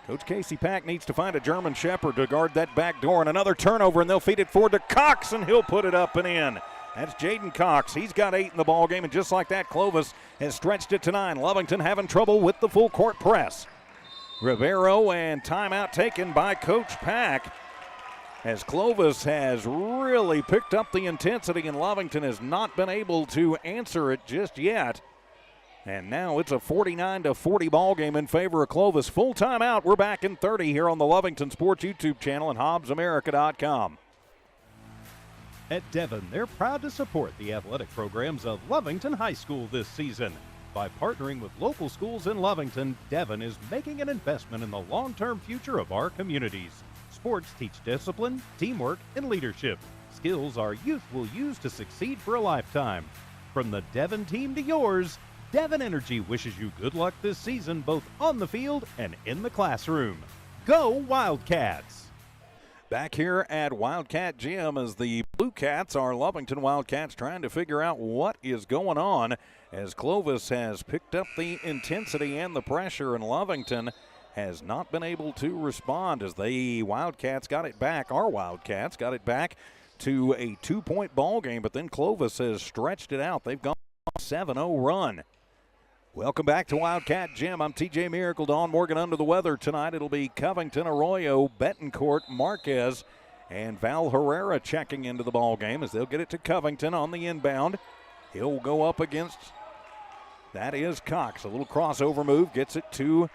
Coach Casey Pack needs to find a German Shepherd to guard that back door, and another turnover, and they'll feed it forward to Cox, and he'll put it up and in. That's Jaden Cox. He's got 8 in the ball game, and just like that, Clovis has stretched it to 9. Lovington having trouble with the full court press. Ribeiro, and timeout taken by Coach Pack, as Clovis has really picked up the intensity, and Lovington has not been able to answer it just yet. And now it's a 49-40 ball game in favor of Clovis. Full timeout. We're back in 30 here on the Lovington Sports YouTube channel and HobbsAmerica.com. At Devon, they're proud to support the athletic programs of Lovington High School this season. By partnering with local schools in Lovington, Devon is making an investment in the long-term future of our communities. Sports teach discipline, teamwork, and leadership, skills our youth will use to succeed for a lifetime. From the Devon team to yours, Devon Energy wishes you good luck this season, both on the field and in the classroom. Go Wildcats! Back here at Wildcat Gym as the Blue Cats, our Lovington Wildcats, trying to figure out what is going on as Clovis has picked up the intensity and the pressure, and Lovington has not been able to respond as the Wildcats got it back. Our Wildcats got it back to a 2-point ball game, but then Clovis has stretched it out. They've gone on a 7-0 run. Welcome back to Wildcat Gym. I'm TJ Miracle. Dawn Morgan under the weather tonight. It'll be Covington, Arroyo, Betancourt, Marquez, and Val Herrera checking into the ball game as they'll get it to Covington on the inbound. He'll go up against, that is Cox. A little crossover move, gets it to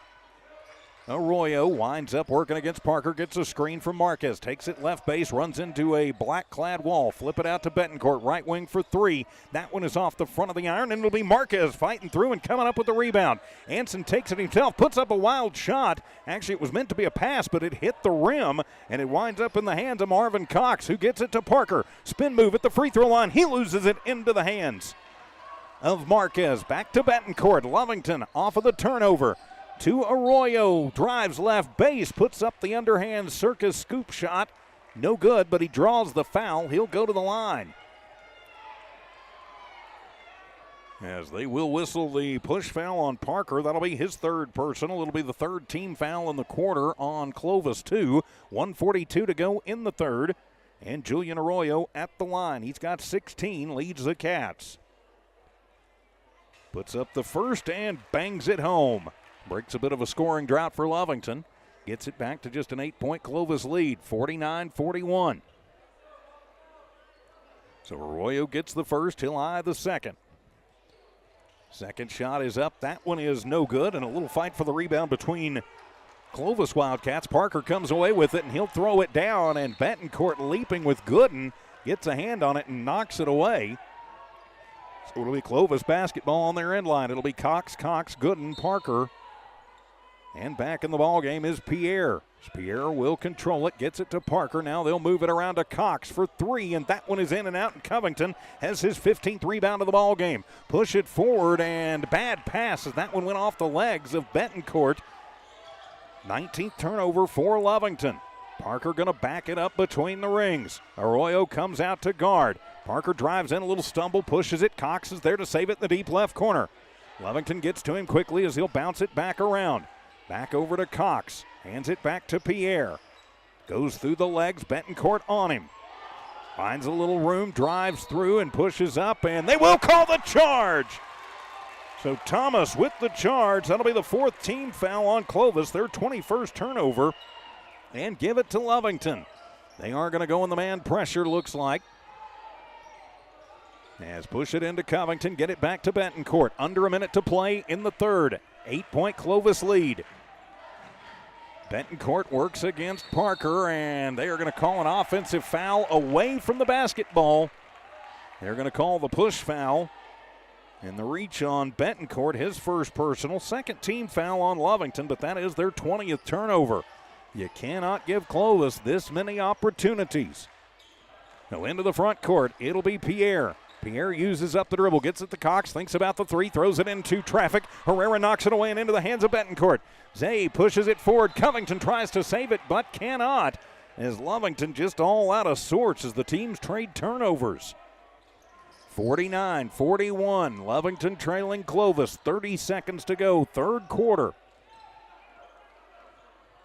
Arroyo, winds up working against Parker, gets a screen from Marquez, takes it left base, runs into a black-clad wall, flip it out to Betancourt, right wing for 3. That one is off the front of the iron, and it'll be Marquez fighting through and coming up with the rebound. Anson takes it himself, puts up a wild shot. Actually, it was meant to be a pass, but it hit the rim, and it winds up in the hands of Marvin Cox, who gets it to Parker. Spin move at the free throw line. He loses it into the hands of Marquez. Back to Betancourt. Lovington off of the turnover. To Arroyo, drives left base, puts up the underhand circus scoop shot. No good, but he draws the foul. He'll go to the line. As they will whistle the push foul on Parker. That'll be his third personal. It'll be the third team foul in the quarter on Clovis, too. 1:42 to go in the third. And Julian Arroyo at the line. He's got 16, leads the Cats. Puts up the first and bangs it home. Breaks a bit of a scoring drought for Lovington. Gets it back to just an 8-point Clovis lead, 49-41. So Arroyo gets the first, he'll eye the second. Second shot is up, that one is no good, and a little fight for the rebound between Clovis Wildcats. Parker comes away with it, and he'll throw it down, and Betancourt leaping with Gooden, gets a hand on it and knocks it away. So it'll be Clovis basketball on their end line. It'll be Cox, Gooden, Parker. And back in the ball game is Pierre. Pierre will control it, gets it to Parker. Now they'll move it around to Cox for 3, and that one is in and out, and Covington has his 15th rebound of the ball game. Push it forward, and bad pass as that one went off the legs of Betancourt. 19th turnover for Lovington. Parker going to back it up between the rings. Arroyo comes out to guard. Parker drives in, a little stumble, pushes it. Cox is there to save it in the deep left corner. Lovington gets to him quickly as he'll bounce it back around. Back over to Cox. Hands it back to Pierre. Goes through the legs. Betancourt on him. Finds a little room, drives through and pushes up, and they will call the charge. So Thomas with the charge. That'll be the 4th team foul on Clovis, their 21st turnover. And give it to Lovington. They are going to go in the man pressure, looks like. As push it into Covington, get it back to Betancourt. Under a minute to play in the third. 8-point Clovis lead. Betancourt works against Parker, and they are going to call an offensive foul away from the basketball. They're going to call the push foul. And the reach on Betancourt, his first personal. 2nd team foul on Lovington, but that is their 20th turnover. You cannot give Clovis this many opportunities. Now into the front court, it'll be Pierre. Pierre uses up the dribble, gets it to Cox, thinks about the three, throws it into traffic. Herrera knocks it away and into the hands of Betancourt. Zay pushes it forward. Covington tries to save it, but cannot. As Lovington just all out of sorts as the teams trade turnovers. 49-41, Lovington trailing Clovis. 30 seconds to go, third quarter.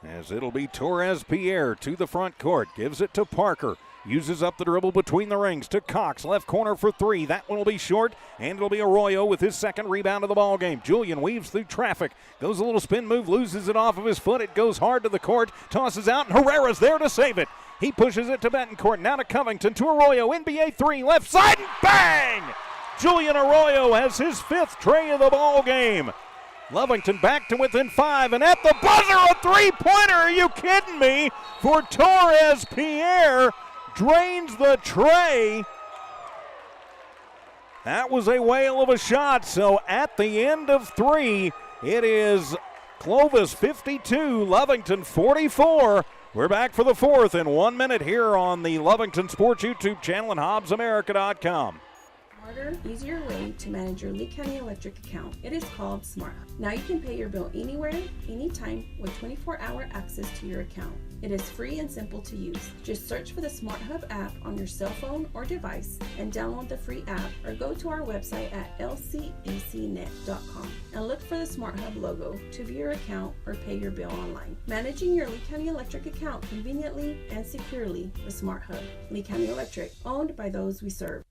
As it'll be Torres Pierre to the front court. Gives it to Parker. Uses up the dribble between the rings to Cox. Left corner for three. That one will be short. And it'll be Arroyo with his second rebound of the ball game. Julian weaves through traffic. Goes a little spin move. Loses it off of his foot. It goes hard to the court. Tosses out. And Herrera's there to save it. He pushes it to Betancourt. Now to Covington. To Arroyo. NBA three. Left side. And bang! Julian Arroyo has his 5th tray of the ball game. Lovington back to within 5, and at the buzzer, a three-pointer. Are you kidding me? For Torres Pierre, drains the tray. That was a whale of a shot. So at the end of 3, it is Clovis 52, Lovington 44. We're back for the 4th in 1 minute here on the Lovington Sports YouTube channel and HobbsAmerica.com. Smarter, easier way to manage your Lee County Electric account. It is called Smart Hub. Now you can pay your bill anywhere, anytime with 24-hour access to your account. It is free and simple to use. Just search for the Smart Hub app on your cell phone or device and download the free app, or go to our website at lcecnet.com and look for the Smart Hub logo to view your account or pay your bill online. Managing your Lee County Electric account conveniently and securely with Smart Hub. Lee County Electric, owned by those we serve.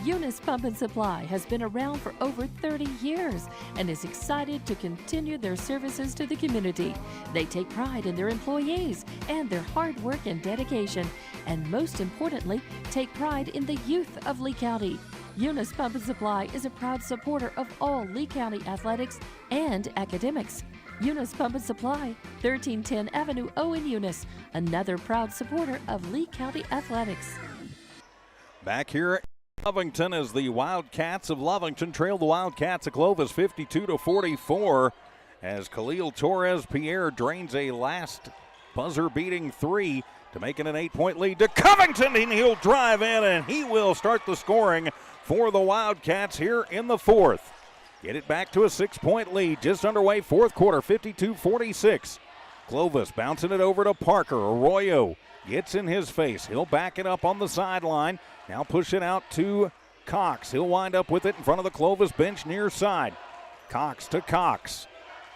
Eunice Pump and Supply has been around for over 30 years and is excited to continue their services to the community. They take pride in their employees and their hard work and dedication, and most importantly, take pride in the youth of Lee County. Eunice Pump and Supply is a proud supporter of all Lee County athletics and academics. Eunice Pump and Supply, 1310 Avenue O in Eunice, another proud supporter of Lee County athletics. Back here Lovington as the Wildcats of Lovington trail the Wildcats of Clovis 52-44 as Khalil Torres Pierre drains a last buzzer-beating three to make it an 8-point lead to Covington, and he'll drive in and he will start the scoring for the Wildcats here in the 4th. Get it back to a 6-point lead, just underway, 4th quarter, 52-46. Clovis bouncing it over to Parker. Arroyo gets in his face. He'll back it up on the sideline. Now push it out to Cox. He'll wind up with it in front of the Clovis bench near side. Cox to Cox.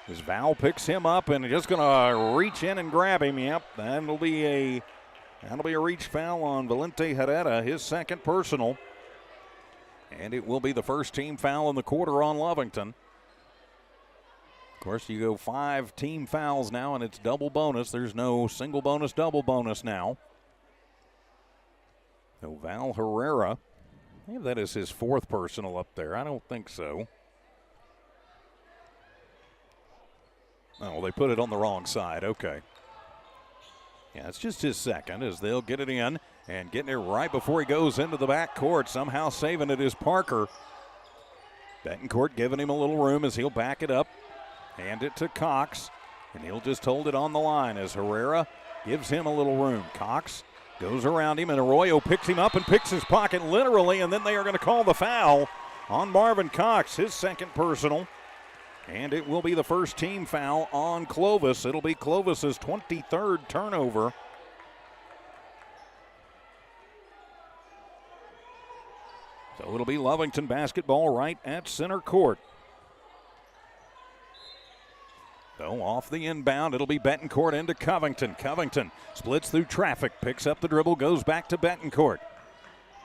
As Val picks him up and just going to reach in and grab him. Yep, that'll be a reach foul on Valente Herrera, his 2nd personal. And it will be the 1st team foul in the quarter on Lovington. Of course, you go 5 team fouls now, and it's double bonus. There's no single bonus, double bonus now. So Val Herrera, maybe that is his 4th personal up there. I don't think so. Oh, they put it on the wrong side. Okay. Yeah, it's just his 2nd as they'll get it in and getting it right before he goes into the backcourt. Somehow saving it is Parker. Betancourt giving him a little room as he'll back it up. Hand it to Cox, and he'll just hold it on the line as Herrera gives him a little room. Cox goes around him, and Arroyo picks him up and picks his pocket literally, and then they are going to call the foul on Marvin Cox, his 2nd personal. And it will be the first team foul on Clovis. It'll be Clovis's 23rd turnover. So it'll be Lovington basketball right at center court. So off the inbound, it'll be Betancourt into Covington. Covington splits through traffic, picks up the dribble, goes back to Betancourt.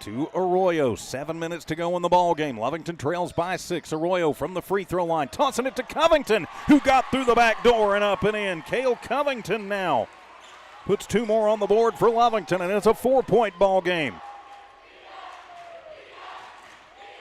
To Arroyo, 7 minutes to go in the ball game. Lovington trails by 6. Arroyo from the free throw line, tossing it to Covington, who got through the back door and up and in. Cale Covington now puts 2 more on the board for Lovington, and it's a 4-point ball game.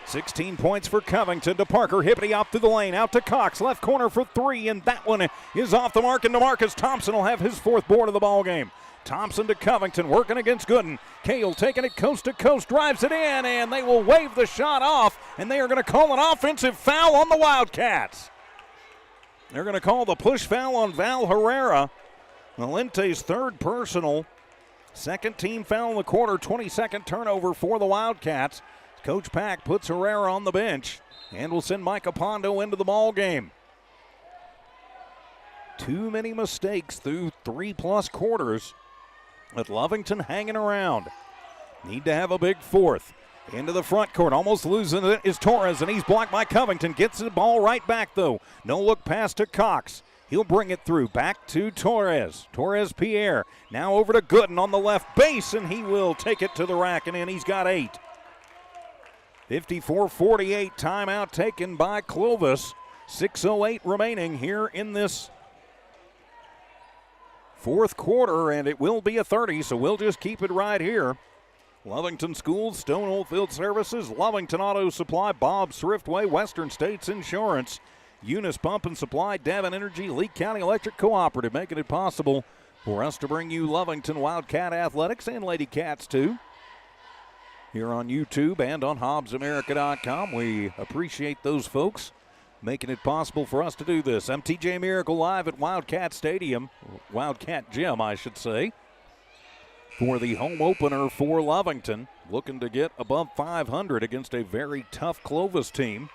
16 points for Covington to Parker. Hippity out through the lane, out to Cox. Left corner for 3, and that one is off the mark, and DeMarcus Thompson will have his 4th board of the ball game. Thompson to Covington, working against Gooden. Cale taking it coast to coast, drives it in, and they will wave the shot off, and they are going to call an offensive foul on the Wildcats. They're going to call the push foul on Val Herrera. Valente's 3rd personal. 2nd team foul in the quarter, 22nd turnover for the Wildcats. Coach Pack puts Herrera on the bench and will send Micah Pondo into the ball game. Too many mistakes through 3+ quarters, with Lovington hanging around. Need to have a big 4th. Into the front court, almost losing it is Torres, and he's blocked by Covington. Gets the ball right back, though. No look pass to Cox. He'll bring it through, back to Torres. Torres Pierre, now over to Gooden on the left base, and he will take it to the rack and in. He's got 8. 54-48, timeout taken by Clovis. 6:08 remaining here in this 4th quarter, and it will be a 30, so we'll just keep it right here. Lovington Schools, Stone Oilfield Services, Lovington Auto Supply, Bob's Thriftway, Western States Insurance, Eunice Pump and Supply, Devon Energy, Lee County Electric Cooperative, making it possible for us to bring you Lovington Wildcat Athletics and Lady Cats too. Here on YouTube and on HobbsAmerica.com. We appreciate those folks making it possible for us to do this. I'm TJ Miracle live at Wildcat Stadium, Wildcat Gym, I should say, for the home opener for Lovington, looking to get above 500 against a very tough Clovis team.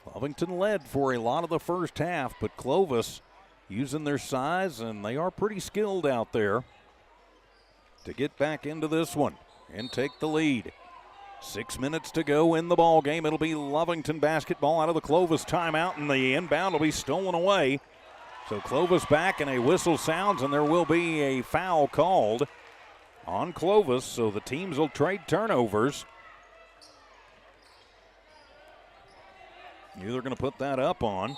Lovington led for a lot of the first half, but Clovis using their size, and they are pretty skilled out there to get back into this one and take the lead. 6 minutes to go in the ball game. It'll be Lovington basketball out of the Clovis timeout, and the inbound will be stolen away. So Clovis back, and a whistle sounds, and there will be a foul called on Clovis, so the teams will trade turnovers. They're going to put that up on.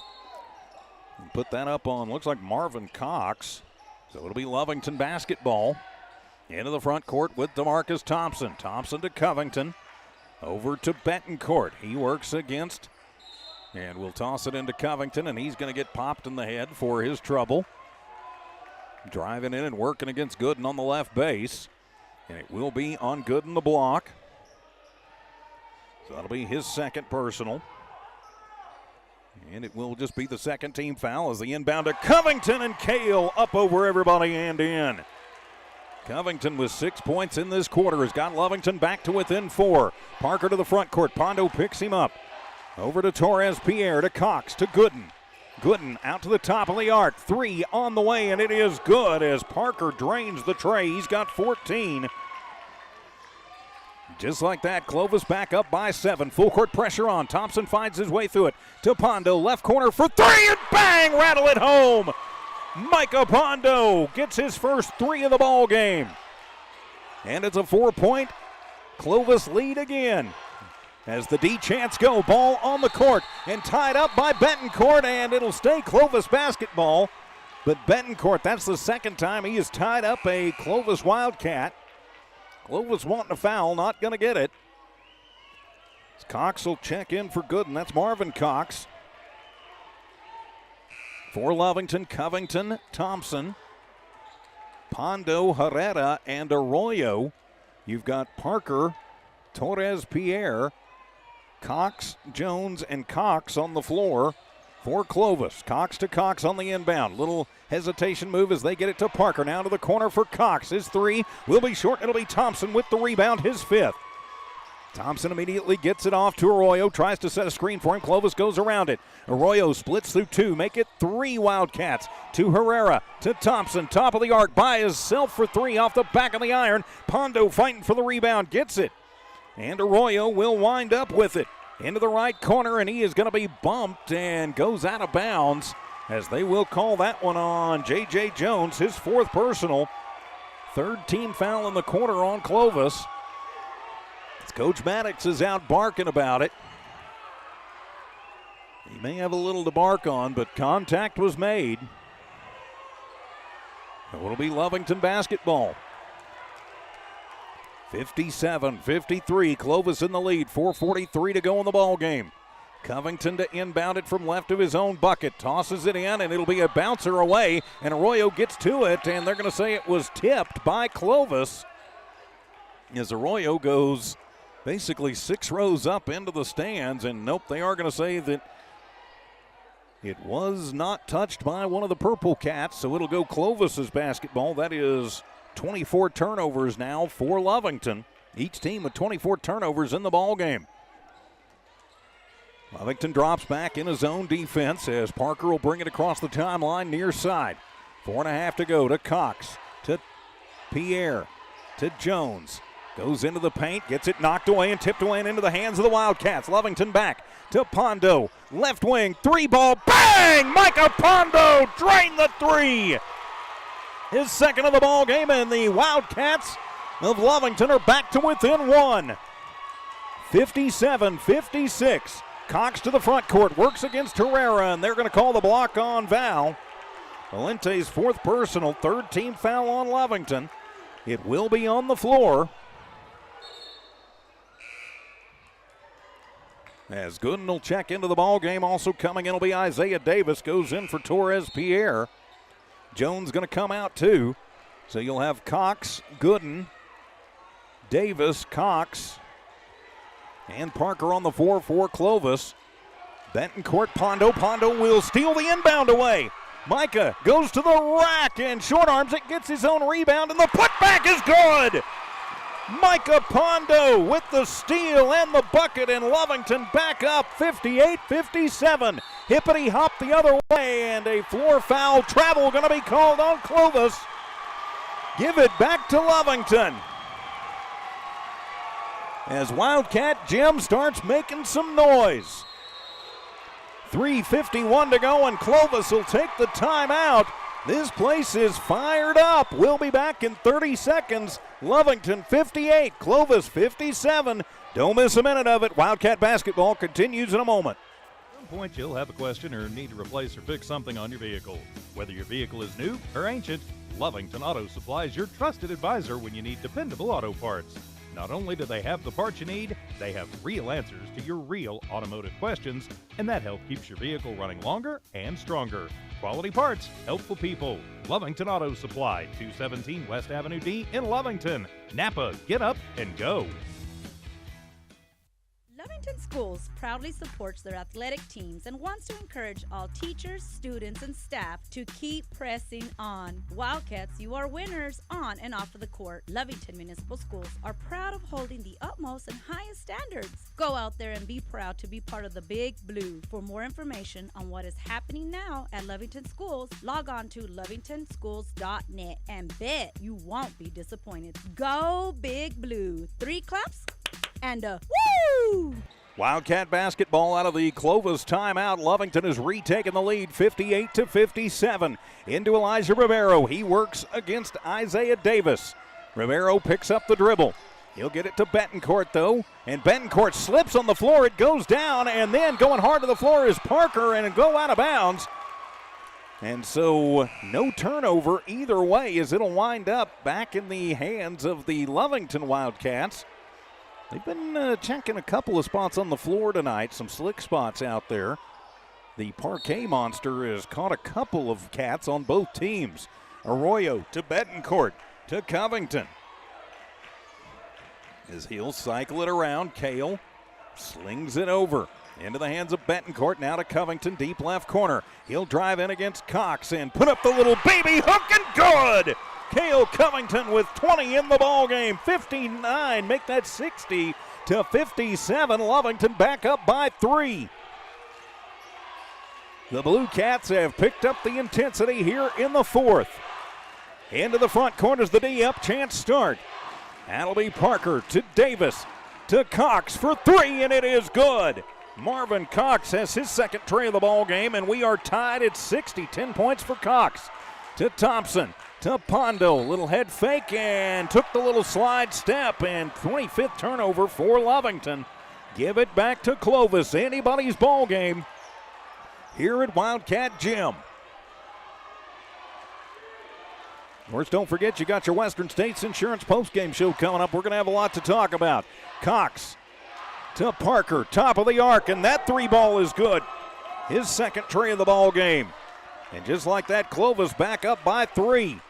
Looks like Marvin Cox. So it'll be Lovington basketball. Into the front court with DeMarcus Thompson. Thompson to Covington. Over to Betancourt. He works against, and will toss it into Covington, and he's going to get popped in the head for his trouble. Driving in and working against Gooden on the left base. And it will be on Gooden the block. So that'll be his 2nd personal. And it will just be the 2nd team foul as the inbound to Covington, and Cale up over everybody and in. Covington with 6 points in this quarter has got Lovington back to within 4. Parker to the front court. Pondo picks him up. Over to Torres Pierre to Cox to Gooden. Gooden out to the top of the arc. 3 on the way, and it is good as Parker drains the tray. He's got 14. Just like that, Clovis back up by 7. Full court pressure on. Thompson finds his way through it to Pondo. Left corner for 3, and bang! Rattle it home. Micah Pondo gets his first 3 of the ball game. And it's a 4-point Clovis lead again. As the D-Chants go, ball on the court and tied up by Betancourt, and it'll stay Clovis basketball. But Betancourt, that's the 2nd time he has tied up a Clovis Wildcat. Clovis wanting a foul, not going to get it. Cox will check in for Gooden. That's Marvin Cox. For Lovington, Covington, Thompson, Pondo, Herrera, and Arroyo. You've got Parker, Torres Pierre, Cox, Jones, and Cox on the floor for Clovis. Cox to Cox on the inbound. Little hesitation move as they get it to Parker. Now to the corner for Cox. His 3 will be short. It'll be Thompson with the rebound, his 5th. Thompson immediately gets it off to Arroyo, tries to set a screen for him. Clovis goes around it. Arroyo splits through two, make it 3 Wildcats. To Herrera, to Thompson, top of the arc, by himself for 3 off the back of the iron. Pondo fighting for the rebound, gets it. And Arroyo will wind up with it. Into the right corner, and he is going to be bumped and goes out of bounds, as they will call that one on J.J. Jones, his 4th personal. 3rd team foul in the quarter on Clovis. Coach Maddox is out barking about it. He may have a little to bark on, but contact was made. It'll be Lovington basketball. 57-53, Clovis in the lead, 4:43 to go in the ball game. Covington to inbound it from left of his own bucket, tosses it in, and it'll be a bouncer away, and Arroyo gets to it, and they're going to say it was tipped by Clovis, as Arroyo goes basically 6 rows up into the stands, and nope, they are going to say that it was not touched by one of the Purple Cats, so it'll go Clovis's basketball. That is 24 turnovers now for Lovington. Each team with 24 turnovers in the ball game. Lovington drops back in his own defense as Parker will bring it across the timeline near side. 4.5 to go to Cox, to Pierre, to Jones. Goes into the paint, gets it knocked away and tipped away and into the hands of the Wildcats. Lovington back to Pondo. Left wing, 3-ball, bang! Micah Pondo drained the 3. His 2nd of the ball game, and the Wildcats of Lovington are back to within 1. 57-56. Cox to the front court, works against Herrera, and they're going to call the block on Val. Valente's 4th personal, 3rd team foul on Lovington. It will be on the floor. As Gooden will check into the ball game. Also coming in will be Isaiah Davis. Goes in for Torres Pierre. Jones going to come out too. So you'll have Cox, Gooden, Davis, Cox, and Parker on the 4 for Clovis. Betancourt, Pondo. Pondo will steal the inbound away. Micah goes to the rack and short arms it, gets his own rebound, and the putback is good. Micah Pondo with the steal and the bucket, and Lovington back up 58-57. Hippity hop the other way, and a floor foul travel going to be called on Clovis. Give it back to Lovington, as Wildcat Jim starts making some noise. 3:51 to go, and Clovis will take the timeout. This place is fired up. We'll be back in 30 seconds. Lovington 58, Clovis 57. Don't miss a minute of it. Wildcat basketball continues in a moment. At some point, you'll have a question or need to replace or fix something on your vehicle. Whether your vehicle is new or ancient, Lovington Auto Supply is your trusted advisor when you need dependable auto parts. Not only do they have the parts you need, they have real answers to your real automotive questions, and that help keeps your vehicle running longer and stronger. Quality parts, helpful people. Lovington Auto Supply, 217 West Avenue D in Lovington. Napa, get up and go. Lovington Schools proudly supports their athletic teams and wants to encourage all teachers, students, and staff to keep pressing on. Wildcats, you are winners on and off of the court. Lovington Municipal Schools are proud of holding the utmost and highest standards. Go out there and be proud to be part of the Big Blue. For more information on what is happening now at Lovington Schools, log on to lovingtonschools.net and bet you won't be disappointed. Go Big Blue. 3 claps and a woo! Wildcat basketball out of the Clovis timeout. Lovington has retaken the lead 58-57. Into Elijah Rivero. He works against Isaiah Davis. Rivero picks up the dribble. He'll get it to Betancourt though, and Betancourt slips on the floor. It goes down, and then going hard to the floor is Parker, and it go out of bounds. And so no turnover either way, as it'll wind up back in the hands of the Lovington Wildcats. They've been checking a couple of spots on the floor tonight, some slick spots out there. The Parquet Monster has caught a couple of cats on both teams. Arroyo to Betancourt to Covington. As he'll cycle it around, Cale slings it over into the hands of Betancourt. Now to Covington, deep left corner. He'll drive in against Cox and put up the little baby hook, and good! Cale Covington with 20 in the ball game. 59, make that 60 to 57. Lovington back up by 3. The Blue Cats have picked up the intensity here in the 4th. Into the front corners, the D up, chance start. That'll be Parker to Davis to Cox for 3, and it is good. Marvin Cox has his second tray of the ball game, and we are tied at 60. 10 points for Cox. To Thompson, to Pondo. Little head fake and took the little slide step, and 25th turnover for Lovington. Give it back to Clovis. Anybody's ball game here at Wildcat Gym. Of course, don't forget you got your Western States Insurance postgame show coming up. We're going to have a lot to talk about. Cox to Parker, top of the arc, and that 3 ball is good. His second tray of the ball game. And just like that, Clovis back up by 3.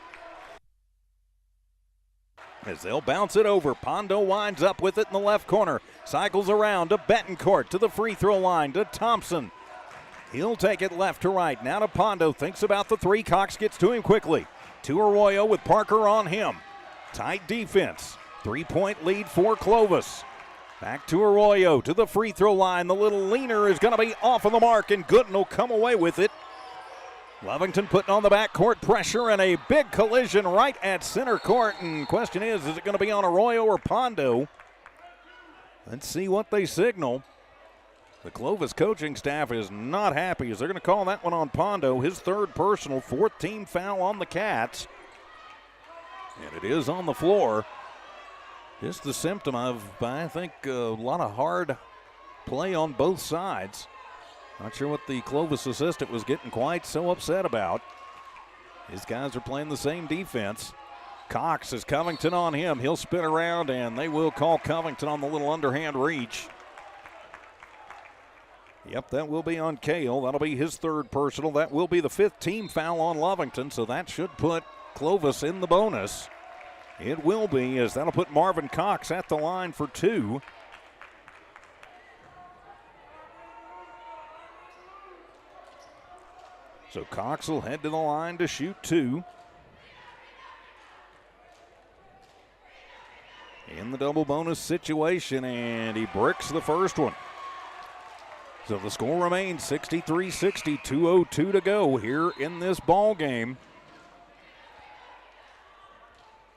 As they'll bounce it over, Pondo winds up with it in the left corner. Cycles around to Betancourt, to the free throw line, to Thompson. He'll take it left to right. Now to Pondo, thinks about the 3. Cox gets to him quickly. To Arroyo with Parker on him. Tight defense. 3-point lead for Clovis. Back to Arroyo, to the free throw line. The little leaner is going to be off of the mark, and Gooden will come away with it. Lovington putting on the backcourt pressure, and a big collision right at center court. And question is it going to be on Arroyo or Pondo? Let's see what they signal. The Clovis coaching staff is not happy as they're going to call that one on Pondo. His 3rd personal, 4th team foul on the Cats. And it is on the floor. Just the symptom of, I think, a lot of hard play on both sides. Not sure what the Clovis assistant was getting quite so upset about. His guys are playing the same defense. Cox is Covington on him. He'll spin around, and they will call Covington on the little underhand reach. Yep, that will be on Cale. That'll be his 3rd personal. That will be the 5th team foul on Lovington, so that should put Clovis in the bonus. It will be, as that'll put Marvin Cox at the line for 2. So Cox will head to the line to shoot 2. In the double bonus situation, and he bricks the first one. So the score remains 63-60, 2:02 to go here in this ball game.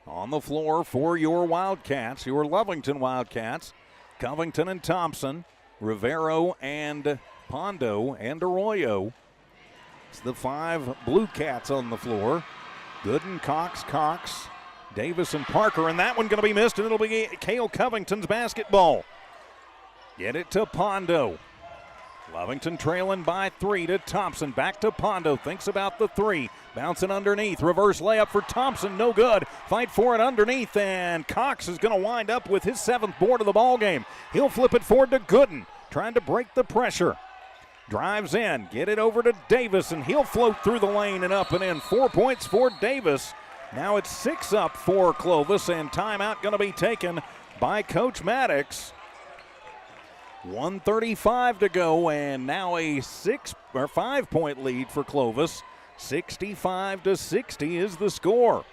On the floor for your Wildcats, your Lovington Wildcats, Covington and Thompson, Rivero and Pondo and Arroyo. It's the 5 Blue Cats on the floor. Gooden, Cox, Davis and Parker, and that one going to be missed, and it'll be Cale Covington's basketball. Get it to Pondo. Lovington trailing by 3 to Thompson. Back to Pondo. Thinks about the 3. Bouncing underneath. Reverse layup for Thompson. No good. Fight for it underneath. And Cox is going to wind up with his 7th board of the ball game. He'll flip it forward to Gooden. Trying to break the pressure. Drives in. Get it over to Davis. And he'll float through the lane and up and in. 4 points for Davis. Now it's 6 up for Clovis. And timeout going to be taken by Coach Maddox. 1:35 to go, and now a 5-point lead for Clovis. 65-60 is the score.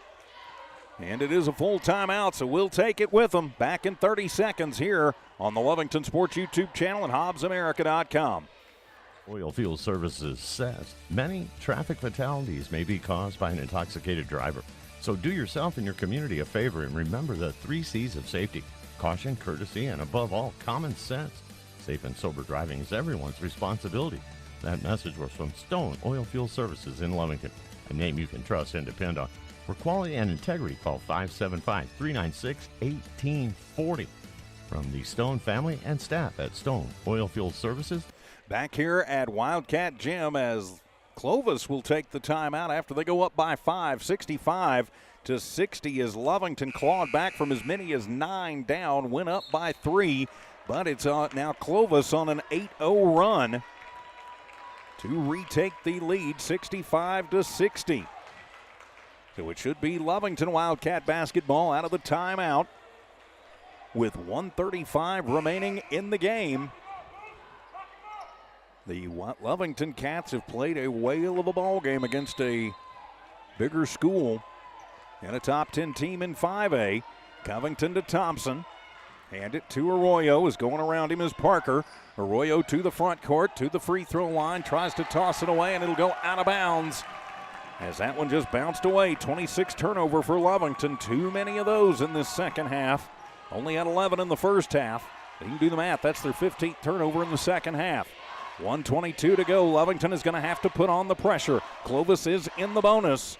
And it is a full timeout, so we'll take it with them. Back in 30 seconds here on the Lovington Sports YouTube channel and HobbsAmerica.com. Oilfield Services says many traffic fatalities may be caused by an intoxicated driver. So do yourself and your community a favor and remember the 3 C's of safety: caution, courtesy, and above all, common sense. Safe and sober driving is everyone's responsibility. That message was from Stone Oilfield Services in Lovington, a name you can trust and depend on. For quality and integrity, call 575-396-1840. From the Stone family and staff at Stone Oilfield Services. Back here at Wildcat Gym as Clovis will take the timeout after they go up by 5, 65-60 as Lovington clawed back from as many as 9 down, went up by 3. But it's now Clovis on an 8-0 run to retake the lead, 65-60. So it should be Lovington Wildcat basketball out of the timeout with 1:35 remaining in the game. The Lovington Cats have played a whale of a ball game against a bigger school and a top 10 team in 5A. Covington to Thompson. Hand it to Arroyo. Is going around him is Parker. Arroyo to the front court, to the free throw line, tries to toss it away, and it'll go out of bounds as that one just bounced away. 26 turnover for Lovington. Too many of those in this second half. Only had 11 in the first half. You can do the math. That's their 15th turnover in the second half. 1:22 to go. Lovington is going to have to put on the pressure. Clovis is in the bonus.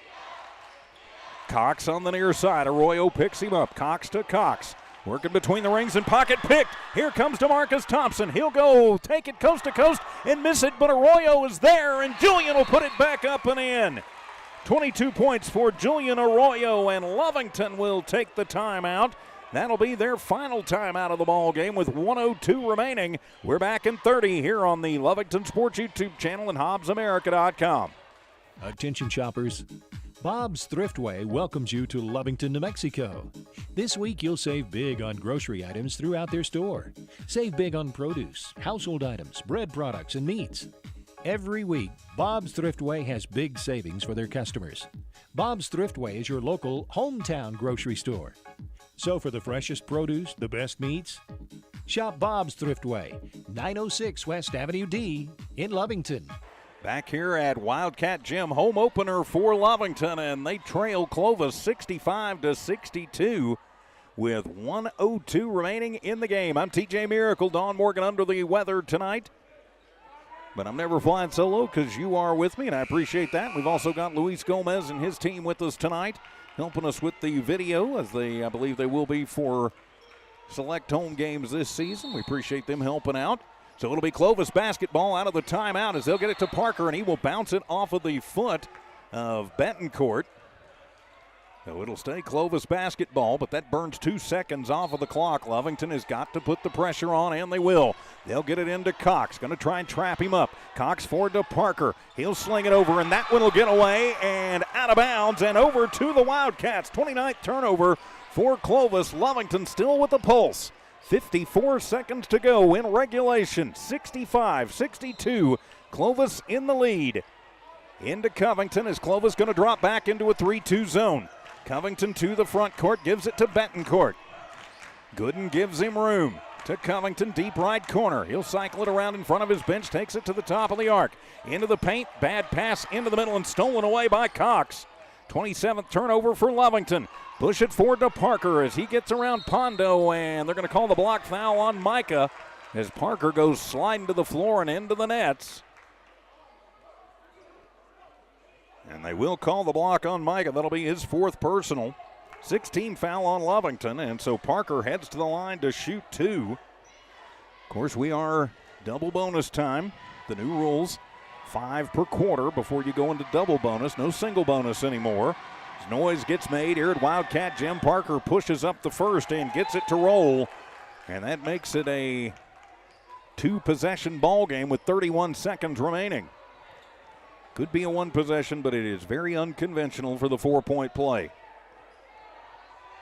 Cox on the near side. Arroyo picks him up. Cox to Cox. Working between the rings and pocket picked. Here comes DeMarcus Thompson. He'll go take it coast to coast and miss it, but Arroyo is there, and Julian will put it back up and in. 22 points for Julian Arroyo, and Lovington will take the timeout. That'll be their final timeout of the ball game with 1:02 remaining. We're back in 30 here on the Lovington Sports YouTube channel and HobbsAmerica.com. Attention shoppers. Bob's Thriftway welcomes you to Lovington, New Mexico. This week you'll save big on grocery items throughout their store. Save big on produce, household items, bread products, and meats. Every week, Bob's Thriftway has big savings for their customers. Bob's Thriftway is your local hometown grocery store. So for the freshest produce, the best meats, shop Bob's Thriftway, 906 West Avenue D in Lovington. Back here at Wildcat Gym, home opener for Lovington, and they trail Clovis 65-62 with 1:02 remaining in the game. I'm TJ Miracle. Don Morgan under the weather tonight, but I'm never flying solo because you are with me, and I appreciate that. We've also got Luis Gomez and his team with us tonight, helping us with the video, as I believe they will be for select home games this season. We appreciate them helping out. So it'll be Clovis basketball out of the timeout as they'll get it to Parker, and he will bounce it off of the foot of Betancourt. So it'll stay Clovis basketball, but that burns 2 seconds off of the clock. Lovington has got to put the pressure on, and they will. They'll get it into Cox. Going to try and trap him up. Cox forward to Parker. He'll sling it over, and that one will get away and out of bounds and over to the Wildcats. 29th turnover for Clovis. Lovington still with the pulse. 54 seconds to go in regulation. 65-62. Clovis in the lead. Into Covington as Clovis going to drop back into a 3-2 zone. Covington to the front court, gives it to Betancourt. Gooden gives him room. To Covington, deep right corner. He'll cycle it around in front of his bench, takes it to the top of the arc. Into the paint, bad pass into the middle and stolen away by Cox. 27th turnover for Lovington. Push it forward to Parker as he gets around Pondo, and they're going to call the block foul on Micah as Parker goes sliding to the floor and into the nets. And they will call the block on Micah. That'll be his 4th personal. 16 foul on Lovington, and so Parker heads to the line to shoot 2. Of course, we are double bonus time. The new rules, 5 per quarter before you go into double bonus. No single bonus anymore. As noise gets made here at Wildcat Gym, Parker pushes up the first and gets it to roll. And that makes it a 2-possession ball game with 31 seconds remaining. Could be a 1 possession, but it is very unconventional for the 4-point play.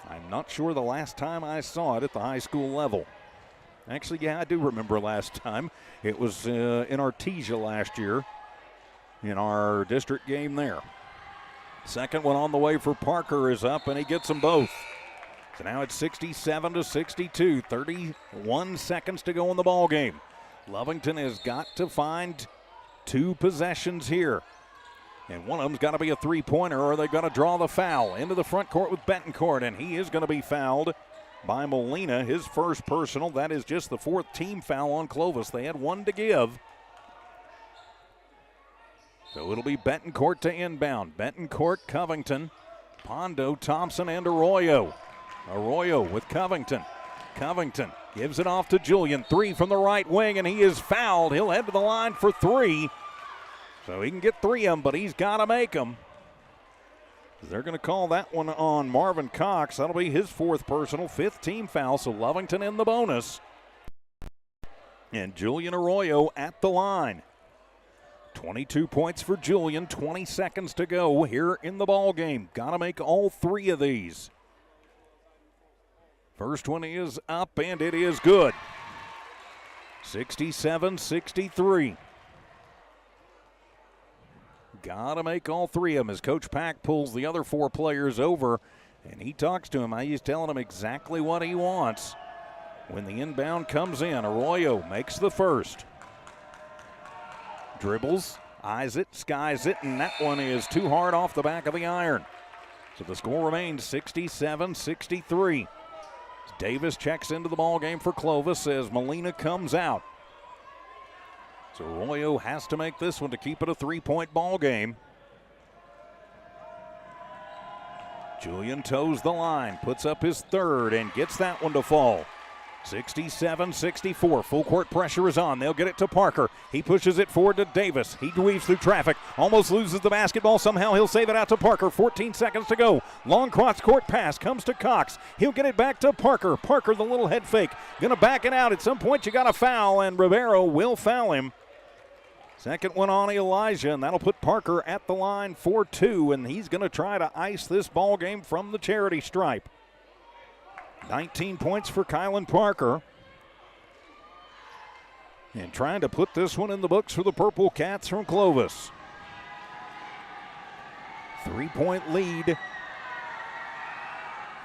I'm not sure the last time I saw it at the high school level. Actually, yeah, I do remember last time. It was in Artesia last year in our district game there. Second one on the way for Parker is up, and he gets them both. So now it's 67-62, 31 seconds to go in the ball game. Lovington has got to find 2 possessions here. And one of them's got to be a 3-pointer, or they're going to draw the foul. Into the front court with Betancourt, and he is going to be fouled by Molina, his 1st personal. That is just the 4th team foul on Clovis. They had 1 to give. So it'll be Betancourt to inbound. Betancourt, Covington, Pondo, Thompson, and Arroyo. Arroyo with Covington. Covington gives it off to Julian. 3 from the right wing, and he is fouled. He'll head to the line for 3. So he can get 3 of them, but he's got to make them. They're going to call that one on Marvin Cox. That'll be his 4th personal, 5th team foul, so Lovington in the bonus. And Julian Arroyo at the line. 22 points for Julian, 20 seconds to go here in the ball game. Got to make all 3 of these. First one is up, and it is good. 67-63. Got to make all 3 of them as Coach Pack pulls the other 4 players over, and he talks to him. He's telling him exactly what he wants. when the inbound comes in. Arroyo makes the first. Dribbles, eyes it, skies it, and that one is too hard off the back of the iron. So the score remains 67-63. Davis checks into the ball game for Clovis as Molina comes out. So Arroyo has to make this one to keep it a 3-point ball game. Julian toes the line, puts up his third, and gets that one to fall. 67-64. Full court pressure is on. They'll get it to Parker. He pushes it forward to Davis. He weaves through traffic. Almost loses the basketball. Somehow he'll save it out to Parker. 14 seconds to go. Long cross-court pass comes to Cox. He'll get it back to Parker. Parker, the little head fake. Gonna back it out. At some point you got to foul, and Rivero will foul him. Second one on Elijah, and that'll put Parker at the line for 2, and he's going to try to ice this ball game from the charity stripe. 19 points for Kylan Parker. And trying to put this one in the books for the Purple Cats from Clovis. 3-point lead.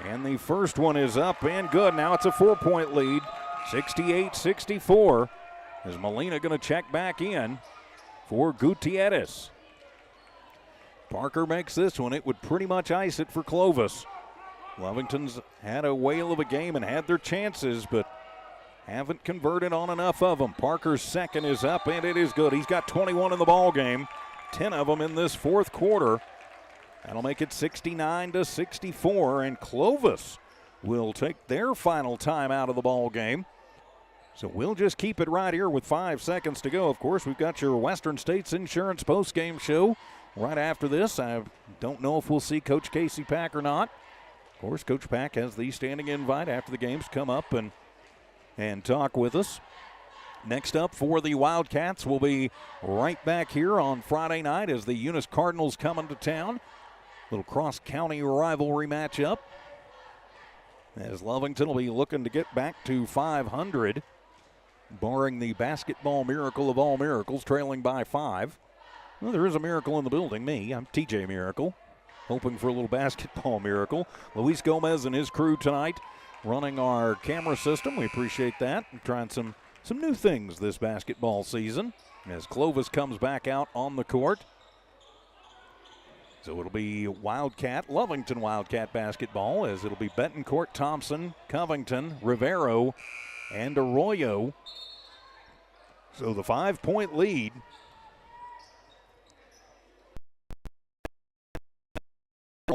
And the first one is up and good. Now it's a 4-point lead. 68-64. Is Molina going to check back in for Gutierrez? Parker makes this one. It would pretty much ice it for Clovis. Lovington's had a whale of a game and had their chances, but haven't converted on enough of them. Parker's second is up, and it is good. He's got 21 in the ball game, 10 of them in this fourth quarter. That'll make it 69-64, and Clovis will take their final time out of the ball game. So we'll just keep it right here with 5 seconds to go. Of course, we've got your Western States Insurance postgame show right after this. I don't know if we'll see Coach Casey Pack or not. Of course, Coach Pack has the standing invite after the games come up and talk with us. Next up for the Wildcats, we'll be right back here on Friday night as the Eunice Cardinals come into town. Little cross-county rivalry matchup, as Lovington will be looking to get back to 500, barring the basketball miracle of all miracles, trailing by 5. Well, there is a miracle in the building, me. I'm TJ Miracle, hoping for a little basketball miracle. Luis Gomez and his crew tonight running our camera system. We appreciate that. We're trying some new things this basketball season as Clovis comes back out on the court. So it'll be Lovington Wildcat basketball, as it'll be Betancourt, Thompson, Covington, Rivero, and Arroyo. So the 5-point lead.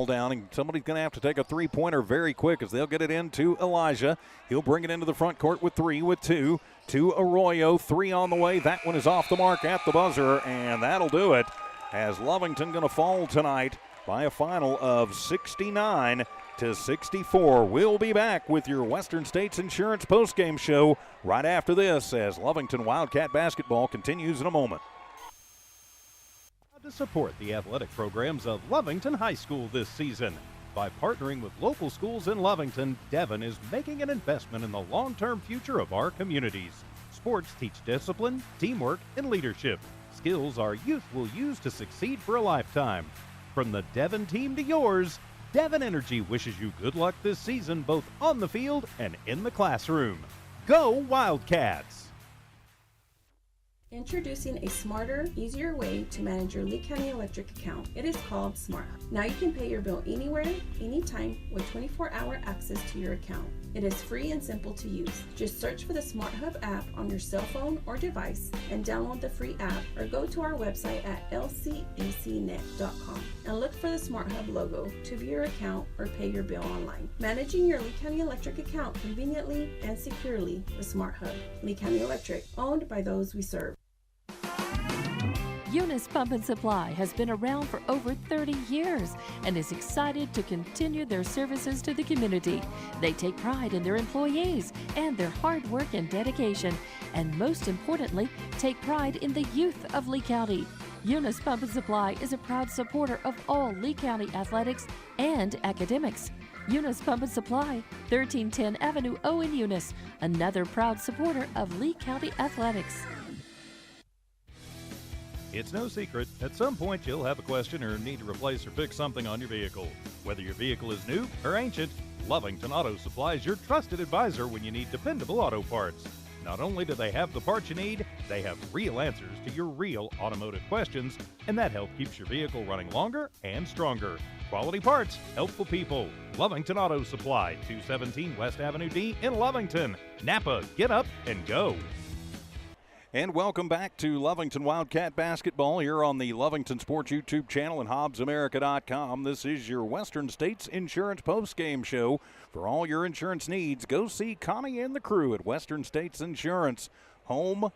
Down, and somebody's going to have to take a three-pointer very quick as they'll get it into Elijah. He'll bring it into the front court with 3, with 2 to Arroyo. 3 on the way. That one is off the mark at the buzzer, and that'll do it. As Lovington going to fall tonight by a final of 69-64. We'll be back with your Western States Insurance postgame show right after this as Lovington Wildcat basketball continues in a moment. To support the athletic programs of Lovington High School this season. By partnering with local schools in Lovington, Devon is making an investment in the long-term future of our communities. Sports teach discipline, teamwork, and leadership. Skills our youth will use to succeed for a lifetime. From the Devon team to yours, Devon Energy wishes you good luck this season, both on the field and in the classroom. Go Wildcats! Introducing a smarter, easier way to manage your Lee County Electric account. It is called Smart Hub. Now you can pay your bill anywhere, anytime, with 24-hour access to your account. It is free and simple to use. Just search for the Smart Hub app on your cell phone or device and download the free app, or go to our website at lcecnet.com and look for the Smart Hub logo to view your account or pay your bill online. Managing your Lee County Electric account conveniently and securely with Smart Hub. Lee County Electric, owned by those we serve. Eunice Pump and Supply has been around for over 30 years and is excited to continue their services to the community. They take pride in their employees and their hard work and dedication, and most importantly, take pride in the youth of Lee County. Eunice Pump and Supply is a proud supporter of all Lee County athletics and academics. Eunice Pump and Supply, 1310 Avenue O in Eunice, another proud supporter of Lee County athletics. It's no secret, at some point you'll have a question or need to replace or fix something on your vehicle. Whether your vehicle is new or ancient, Lovington Auto Supply is your trusted advisor when you need dependable auto parts. Not only do they have the parts you need, they have real answers to your real automotive questions, and that help keeps your vehicle running longer and stronger. Quality parts, helpful people. Lovington Auto Supply, 217 West Avenue D in Lovington. Napa, get up and go. And welcome back to Lovington Wildcat basketball here on the Lovington Sports YouTube channel and HobbsAmerica.com. This is your Western States Insurance Postgame show. For all your insurance needs, go see Connie and the crew at Western States Insurance. Home,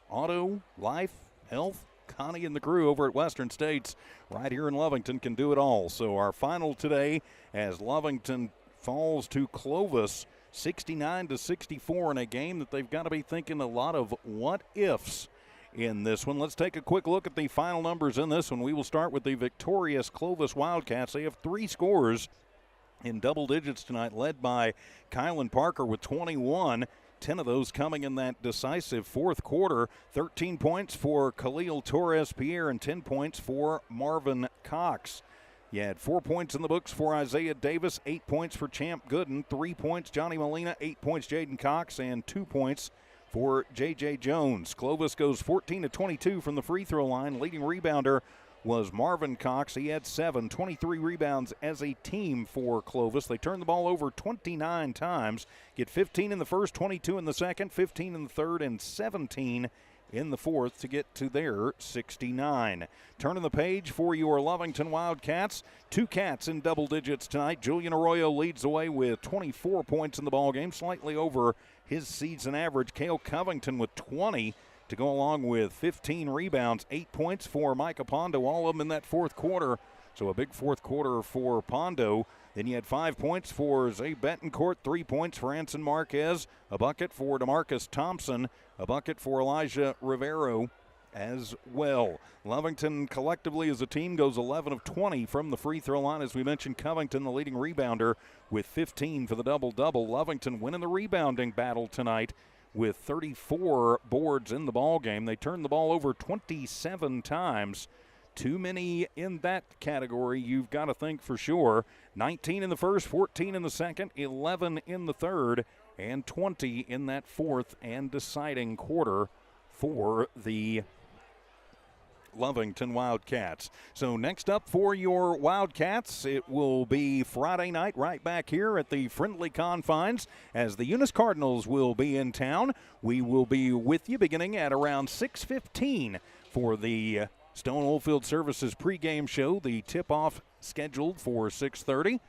auto, life, health, Connie and the crew over at Western States right here in Lovington can do it all. So our final today as Lovington falls to Clovis 69-64 in a game that they've got to be thinking a lot of what ifs in this one. Let's take a quick look at the final numbers in this one. We will start with the victorious Clovis Wildcats. They have 3 scores in double digits tonight, led by Kylan Parker with 21. 10 of those coming in that decisive fourth quarter. 13 points for Khalil Torres-Pierre and 10 points for Marvin Cox. You had 4 points in the books for Isaiah Davis, 8 points for Champ Gooden, 3 points Johnny Molina, 8 points Jaden Cox, and 2 points for J.J. Jones. Clovis goes 14-22 from the free throw line. Leading rebounder was Marvin Cox. He had 7, 23 rebounds as a team for Clovis. They turned the ball over 29 times, get 15 in the first, 22 in the second, 15 in the third, and 17 in the fourth to get to their 69. Turning the page for your Lovington Wildcats. 2 Cats in double digits tonight. Julian Arroyo leads the way with 24 points in the ballgame, slightly over his season average. Cale Covington with 20 to go along with 15 rebounds. 8 points for Micah Pondo, all of them in that fourth quarter. So a big fourth quarter for Pondo. Then you had 5 points for Zay Betancourt, 3 points for Anson Marquez, a bucket for DeMarcus Thompson, a bucket for Elijah Rivero as well. Lovington collectively as a team goes 11 of 20 from the free throw line. As we mentioned, Covington, the leading rebounder, with 15 for the double-double. Lovington winning the rebounding battle tonight with 34 boards in the ballgame. They turned the ball over 27 times. Too many in that category, you've got to think for sure. 19 in the first, 14 in the second, 11 in the third, and 20 in that fourth and deciding quarter for the Lovington Wildcats. So next up for your Wildcats, it will be Friday night right back here at the friendly confines as the Eunice Cardinals will be in town. We will be with you beginning at around 6:15 for the Stone Oilfield Services pregame show. The tip-off scheduled for 6:30.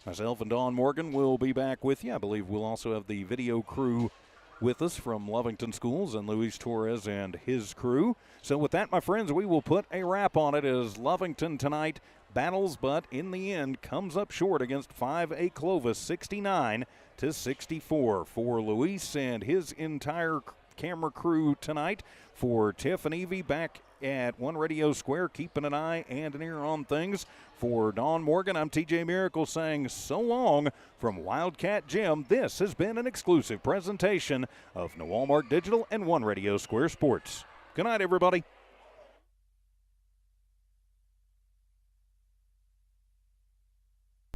Myself and Dawn Morgan will be back with you. I believe we'll also have the video crew with us from Lovington Schools and Luis Torres and his crew. So with that, my friends, we will put a wrap on it as Lovington tonight battles, but in the end comes up short against 5A Clovis, 69-64. For Luis and his entire camera crew tonight, for Tiff and Evie back at One Radio Square, keeping an eye and an ear on things. For Dawn Morgan, I'm TJ Miracle saying so long from Wildcat Gym. This has been an exclusive presentation of Walmart Digital and One Radio Square Sports. Good night, everybody.